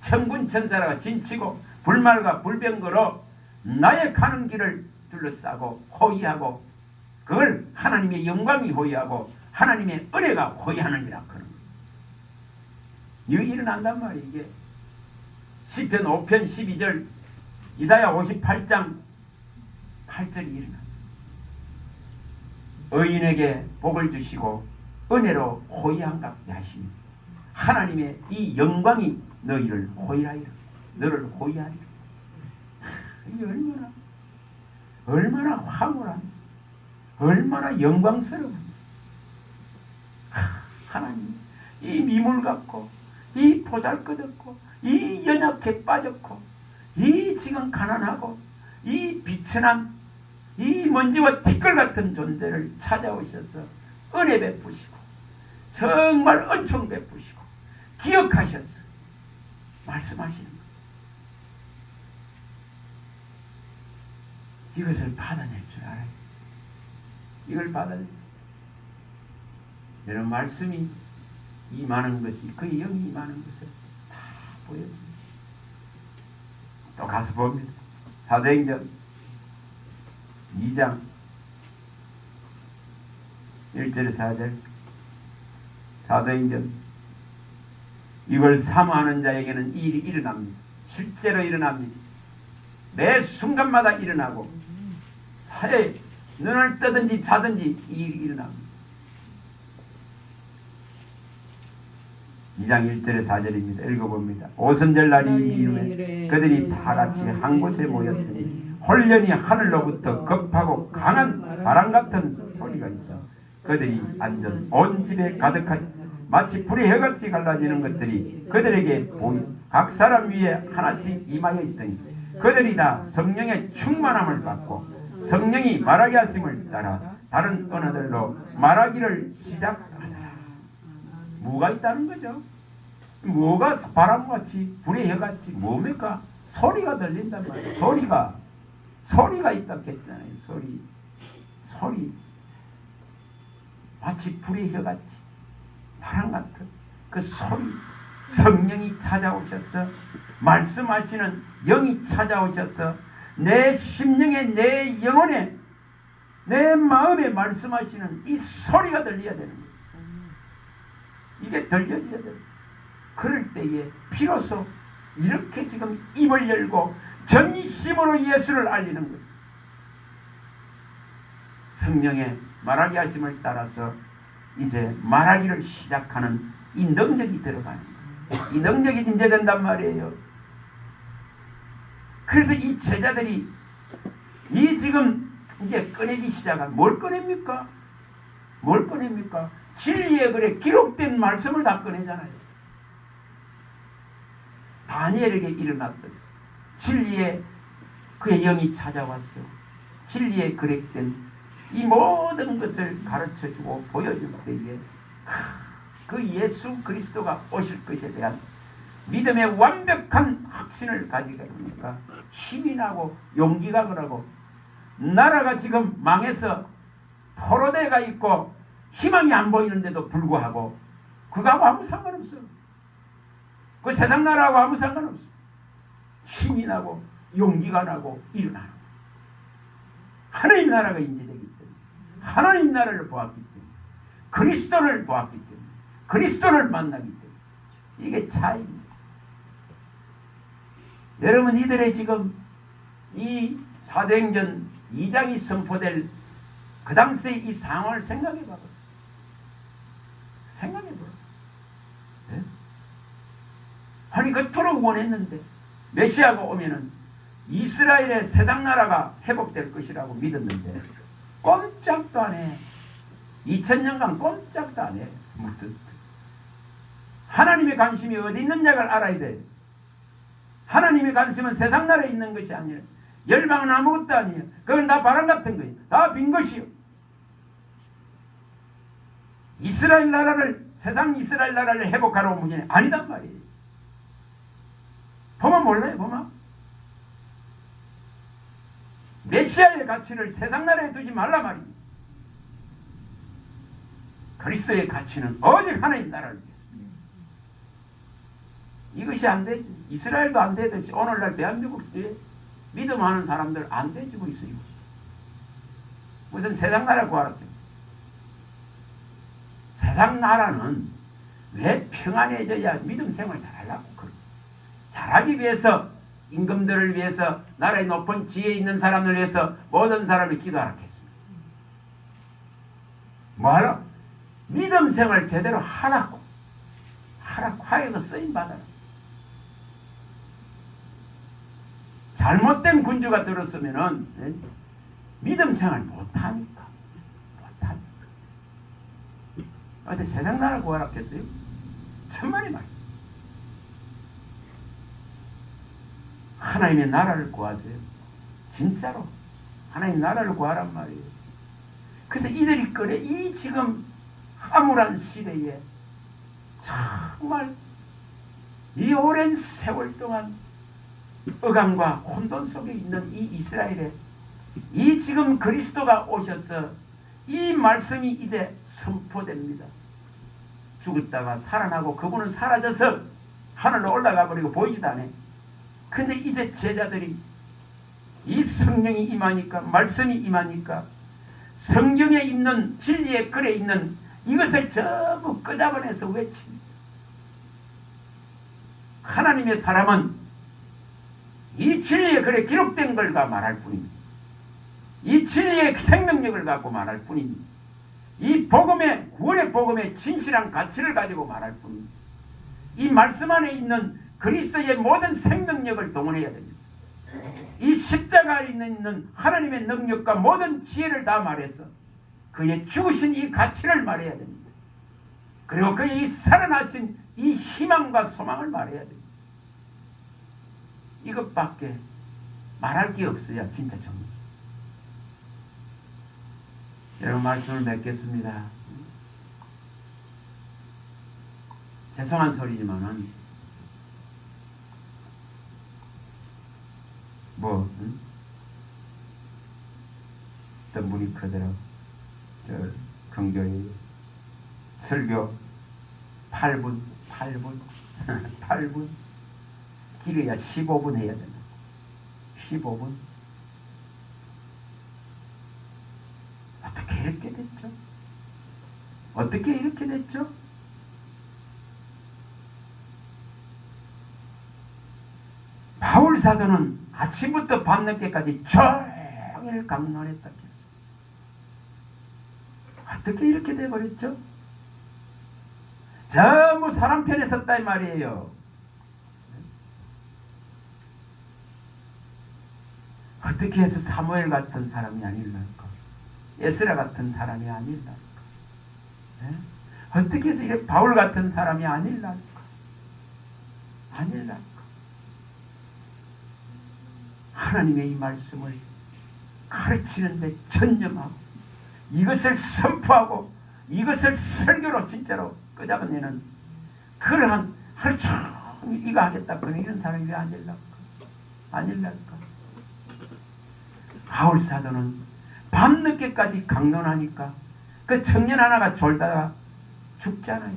[SPEAKER 1] 천군 천사가 진치고 불말과 불병거로 나의 가는 길을 둘러싸고 호위하고, 그걸 하나님의 영광이 호위하고 하나님의 은혜가 호위하느니라 그런 거예요. 이거 일어난단 말이에요. 이게 시편 5편 12절, 이사야 58장 8절이 일어나. 의인에게 복을 주시고 은혜로 호위한 같게 하시니 하나님의 이 영광이 너희를 호위하리라. 너를 호위하리라. 이게 얼마나 황홀한, 얼마나 영광스러운, 하나님 이 미물 같고 이 보잘것없고 이 연약해 빠졌고 이 지금 가난하고 이 비천한 이 먼지와 티끌 같은 존재를 찾아오셔서 은혜 베푸시고 정말 은총 베푸시고 기억하셔서 말씀하시는 거예요. 이것을 받아낼 줄 알아요. 이걸 받아낼. 이런 말씀이 임하는 것이, 그의 영이 임하는 것을 다 보여줍니다. 또 가서 봅니다. 사도행전 2장 1절 4절. 사도행전 이걸 사모하는 자에게는 이 일이 일어납니다. 실제로 일어납니다. 매 순간마다 일어나고 사회 눈을 뜨든지 자든지 이 일이 일어납니다. 2장 1절에 4절입니다. 읽어봅니다. 오순절 날이 이르매 그들이 다 같이 한 곳에 모였더니 홀련히 하늘로부터 급하고 강한 바람 같은 소리가 있어 그들이 앉은 온 집에 가득하니 마치 불의 혀같이 갈라지는 것들이 그들에게 보이 각 사람 위에 하나씩 임하여 있더니 그들이 다 성령의 충만함을 받고 성령이 말하게 하심을 따라 다른 언어들로 말하기를 시작하더라. 뭐가 있다는 거죠? 뭐가 바람같이 불의 혀같이 뭡니까? 소리가 들린단 말이에요. 소리가 있다고 했잖아요. 소리 마치 불의 혀같이 바람 같은 그 소리. 성령이 찾아오셔서 말씀하시는 영이 찾아오셔서 내 심령에 내 영혼에 내 마음에 말씀하시는 이 소리가 들려야 되는 거예요. 이게 들려져야 돼요. 그럴 때에 비로소 이렇게 지금 입을 열고 전심으로 예수를 알리는 거예요. 성령의 말하게 하심을 따라서 이제 말하기를 시작하는 이 능력이 들어가는 거예요. 이 능력이 임재된단 말이에요. 그래서 이 제자들이 이 지금 이제 꺼내기 시작한 뭘 꺼냅니까? 뭘 꺼냅니까? 진리에 그래 기록된 말씀을 다 꺼내잖아요. 다니엘에게 일어났듯이 진리에 그의 영이 찾아왔어. 진리에 기록된 이 모든 것을 가르쳐주고 보여줄 때에 그 예수 그리스도가 오실 것에 대한 믿음의 완벽한 확신을 가지게 되니까 힘이 나고 용기가 그러고 나라가 지금 망해서 포로대가 있고 희망이 안 보이는데도 불구하고 그거하고 아무 상관없어. 그 세상 나라하고 아무 상관없어. 힘이 나고 용기가 나고 일어나는 거야. 하나님 나라가 임재되기 때문에 하나님 나라를 보았기 때문에 그리스도를 보았기 때문에 그리스도를 만나기 때문에 이게 차이입니다. 여러분 이들의 지금 이 사도행전 2장이 선포될 그 당시의 이 상황을 생각해 봐봐. 생각해 보라. 네? 아니 그토록 원했는데 메시아가 오면은 이스라엘의 세상 나라가 회복될 것이라고 믿었는데 꼼짝도 안 해. 2000년간 꼼짝도 안 해. 무슨 하나님의 관심이 어디 있느냐를 알아야 돼. 하나님의 관심은 세상 나라에 있는 것이 아니라 열방은 아무것도 아니에요. 그건 다 바람 같은 거예요. 다 빈 것이요. 이스라엘 나라를 세상 이스라엘 나라를 회복하러 온 분이 아니단 말이에요. 보면 몰라요. 보면 메시아의 가치를 세상 나라에 두지 말라 말이에요. 그리스도의 가치는 오직 하나님 나라를 위해서. 이것이 안 되지. 이스라엘도 안 되듯이 오늘날 대한민국에 믿음하는 사람들 안 되지고 있어요. 무슨 세상 나라 구하라. 세상 나라는 왜 평안해져야 믿음 생활 잘하려고 잘하기 위해서 임금들을 위해서 나라의 높은 지혜 있는 사람을 위해서 모든 사람을 기도하라겠습니다. 뭐하라? 믿음 생활 제대로 하라고 하여서 쓰임 받아라. 잘못된 군주가 들었으면은 믿음 생활 못하니까. 어디 세상 나라 구하라겠어요? 천만이 말이에요. 하나님의 나라를 구하세요. 진짜로 하나님 나라를 구하란 말이에요. 그래서 이들이 그래 이 지금 암울한 시대에 정말 이 오랜 세월 동안 억압과 혼돈 속에 있는 이 이스라엘에 이 지금 그리스도가 오셔서 이 말씀이 이제 선포됩니다. 죽었다가 살아나고 그분은 사라져서 하늘로 올라가 버리고 보이지도 않아요. 근데 이제 제자들이 이 성령이 임하니까 말씀이 임하니까 성경에 있는 진리의 글에 있는 이것을 전부 끄잡아내서 외칩니다. 하나님의 사람은 이 진리의 글에 기록된 걸과 말할 뿐입니다. 이 진리의 생명력을 갖고 말할 뿐입니다. 이 복음의 구원의 복음의 진실한 가치를 가지고 말할 뿐입니다. 이 말씀 안에 있는 그리스도의 모든 생명력을 동원해야 됩니다. 이 십자가에 있는 하나님의 능력과 모든 지혜를 다 말해서 그의 죽으신 이 가치를 말해야 됩니다. 그리고 그의 살아나신 이 희망과 소망을 말해야 됩니다. 이것밖에 말할 게 없어야 진짜 정말. 여러분 말씀을 맺겠습니다. 죄송한 소리지만은 어떤 분이 그대로 근교에 설교 8분 길어야 15분 해야 된다. 15분. 어떻게 이렇게 됐죠? 어떻게 이렇게 됐죠? 바울 사도는 아침부터 밤늦게까지 종일 강론했다 했어요. 어떻게 이렇게 돼버렸죠? 전부 사람 편에 섰다 이 말이에요. 어떻게 해서 사무엘 같은 사람이 아닐까? 에스라 같은 사람이 아닐까? 네? 어떻게 해서 이렇게 바울 같은 사람이 아닐까? 하나님의 이 말씀을 가르치는 데 전념하고 이것을 선포하고 이것을 설교로 진짜로 끄잡아내는 그러한 하루 종일 이거 하겠다 그런 이런 사람이 아닐까? 바울 사도는 밤늦게까지 강론하니까 그 청년 하나가 졸다가 죽잖아요.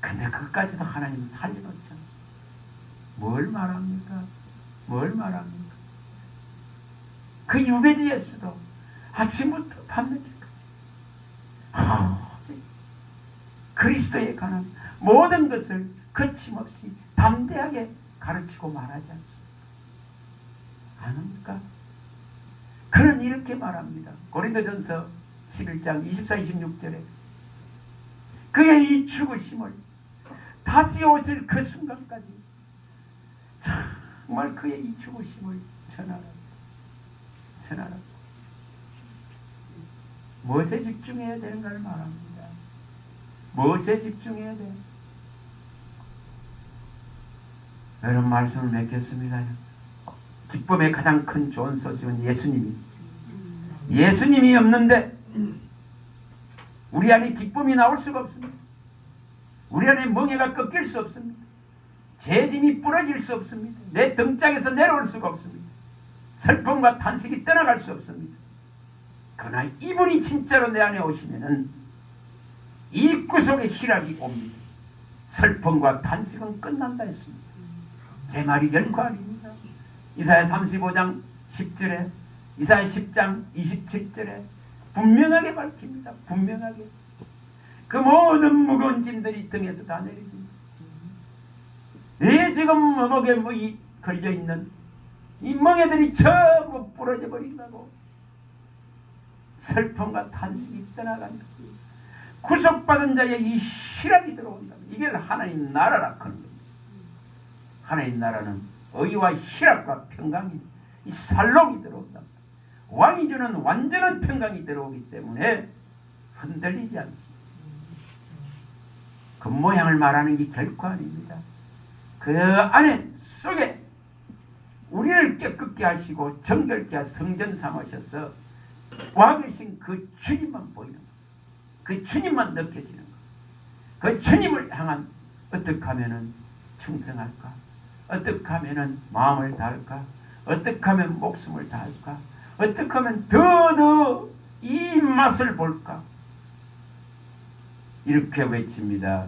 [SPEAKER 1] 근데 그것까지도 하나님은 살려놓지 않습니다. 뭘 말합니까? 그 유배지에서도 아침부터 밤늦게까지 그리스도에 관한 모든 것을 거침없이 담대하게 가르치고 말하지 않습니까? 아닙니까? 그는 이렇게 말합니다. 고린도전서 11장 24, 26절에 그의 이 죽으심을 다시 오실 그 순간까지 정말 그의 이 죽으심을 전하라. 무엇에 집중해야 되는가를 말합니다. 무엇에 집중해야 돼? 여러분 말씀을 맺겠습니다. 기쁨의 가장 큰 좋은 소식은 예수님이 없는데 우리 안에 기쁨이 나올 수가 없습니다. 우리 안에 멍에가 꺾일 수 없습니다. 재짐이 부러질 수 없습니다. 내 등짝에서 내려올 수가 없습니다. 슬픔과 탄식이 떠나갈 수 없습니다. 그러나 이분이 진짜로 내 안에 오시면은 이 구속의 희락이 옵니다. 슬픔과 탄식은 끝난다 했습니다. 제 말이 결코 아닙니다. 이사야 35장 10절에 이사야 10장 27절에 분명하게 밝힙니다. 분명하게. 그 모든 무거운 짐들이 등에서 다 내려집니다. 내 지금 목에 멍이 걸려있는 이 멍에들이 전부 부러져 버린다고. 슬픔과 탄식이 떠나간다. 구속받은 자의 이 희락이 들어온다. 이게 하나님 나라라 그런 겁니다. 하나님 나라는 의와 희락과 평강이 이 살롱이 들어온다. 왕이 주는 완전한 평강이 들어오기 때문에 흔들리지 않습니다. 그 모양을 말하는 게 결코 아닙니다. 그 안에 속에 우리를 깨끗게 하시고 정결케 하시고 성전 삼으셔서 와 계신 그 주님만 보이는 것, 그 주님만 느껴지는 것, 그 주님을 향한 어떻게 하면은 충성할까, 어떻게 하면은 마음을 다할까, 어떻게 하면 목숨을 다할까, 어떻게 하면 더 이 맛을 볼까, 이렇게 외칩니다.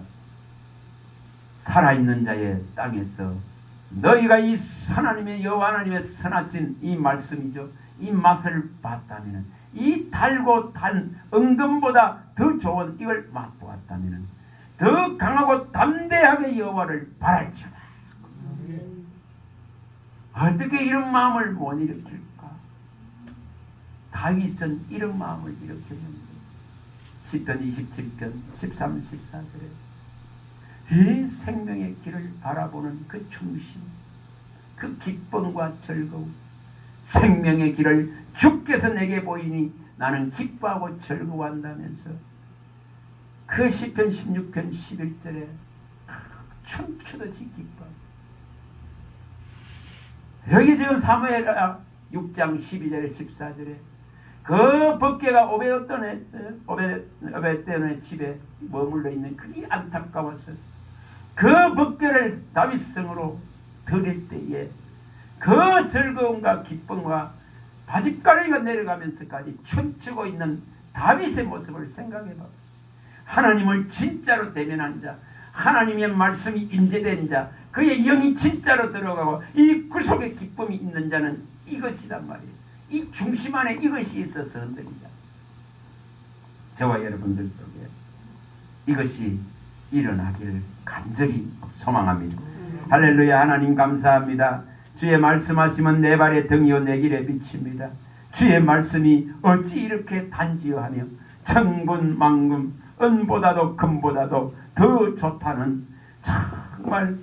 [SPEAKER 1] 살아있는 자의 땅에서 너희가 이 하나님의 여호와 하나님의 선하신 이 말씀이죠. 이 맛을 봤다면, 이 달고 단 은금보다 더 좋은 이걸 맛보았다면 더 강하고 담대하게 여호와를 바랄지어다. 어떻게 이런 마음을 못 일으킬까? 다윗은 이런 마음을 일으켰는데 시편 27편 13, 14절에 이 생명의 길을 바라보는 그 중심, 그 기쁨과 즐거움, 생명의 길을 주께서 내게 보이니 나는 기뻐하고 즐거워한다면서 그 시편 16편 11절에 춤추듯이 기뻐. 여기 지금 사무엘 6장 12절에 14절에 그 법궤가 오베데돔의 집에 머물러 있는 그게 안타까워서 그 법궤를 다윗성으로 드릴 때에 그 즐거움과 기쁨과 바짓가랑이가 내려가면서까지 춤추고 있는 다윗의 모습을 생각해 봤어요. 하나님을 진짜로 대면한 자, 하나님의 말씀이 임재된 자, 그의 영이 진짜로 들어가고 이 구속의 기쁨이 있는 자는 이것이란 말이에요. 이 중심 안에 이것이 있어서 흔들리자. 저와 여러분들 속에 이것이 일어나기를 간절히 소망합니다. 할렐루야. 하나님 감사합니다. 주의 말씀하시면 내 발의 등이요 내 길에 빛입니다. 주의 말씀이 어찌 이렇게 단지요 하며 천군만금 은보다도 금보다도 더 좋다는, 정말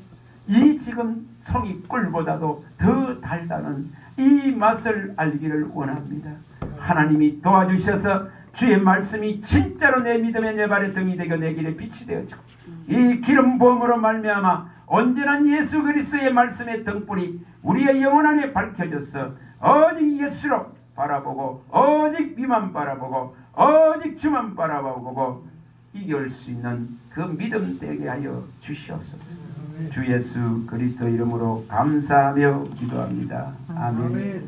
[SPEAKER 1] 이 지금 송이 꿀보다도 더 달다는 이 맛을 알기를 원합니다. 하나님이 도와주셔서 주의 말씀이 진짜로 내 믿음의 내 발의 등이 되고 내 길에 빛이 되어지고 이 기름 부음으로 말미암아 온전한 예수 그리스도의 말씀의 등불이 우리의 영혼 안에 밝혀져서 오직 예수로 바라보고 오직 비만 바라보고 오직 주만 바라보고 이길 수 있는 그 믿음 되게 하여 주시옵소서. 주 예수 그리스도 이름으로 감사하며 기도합니다. 아멘.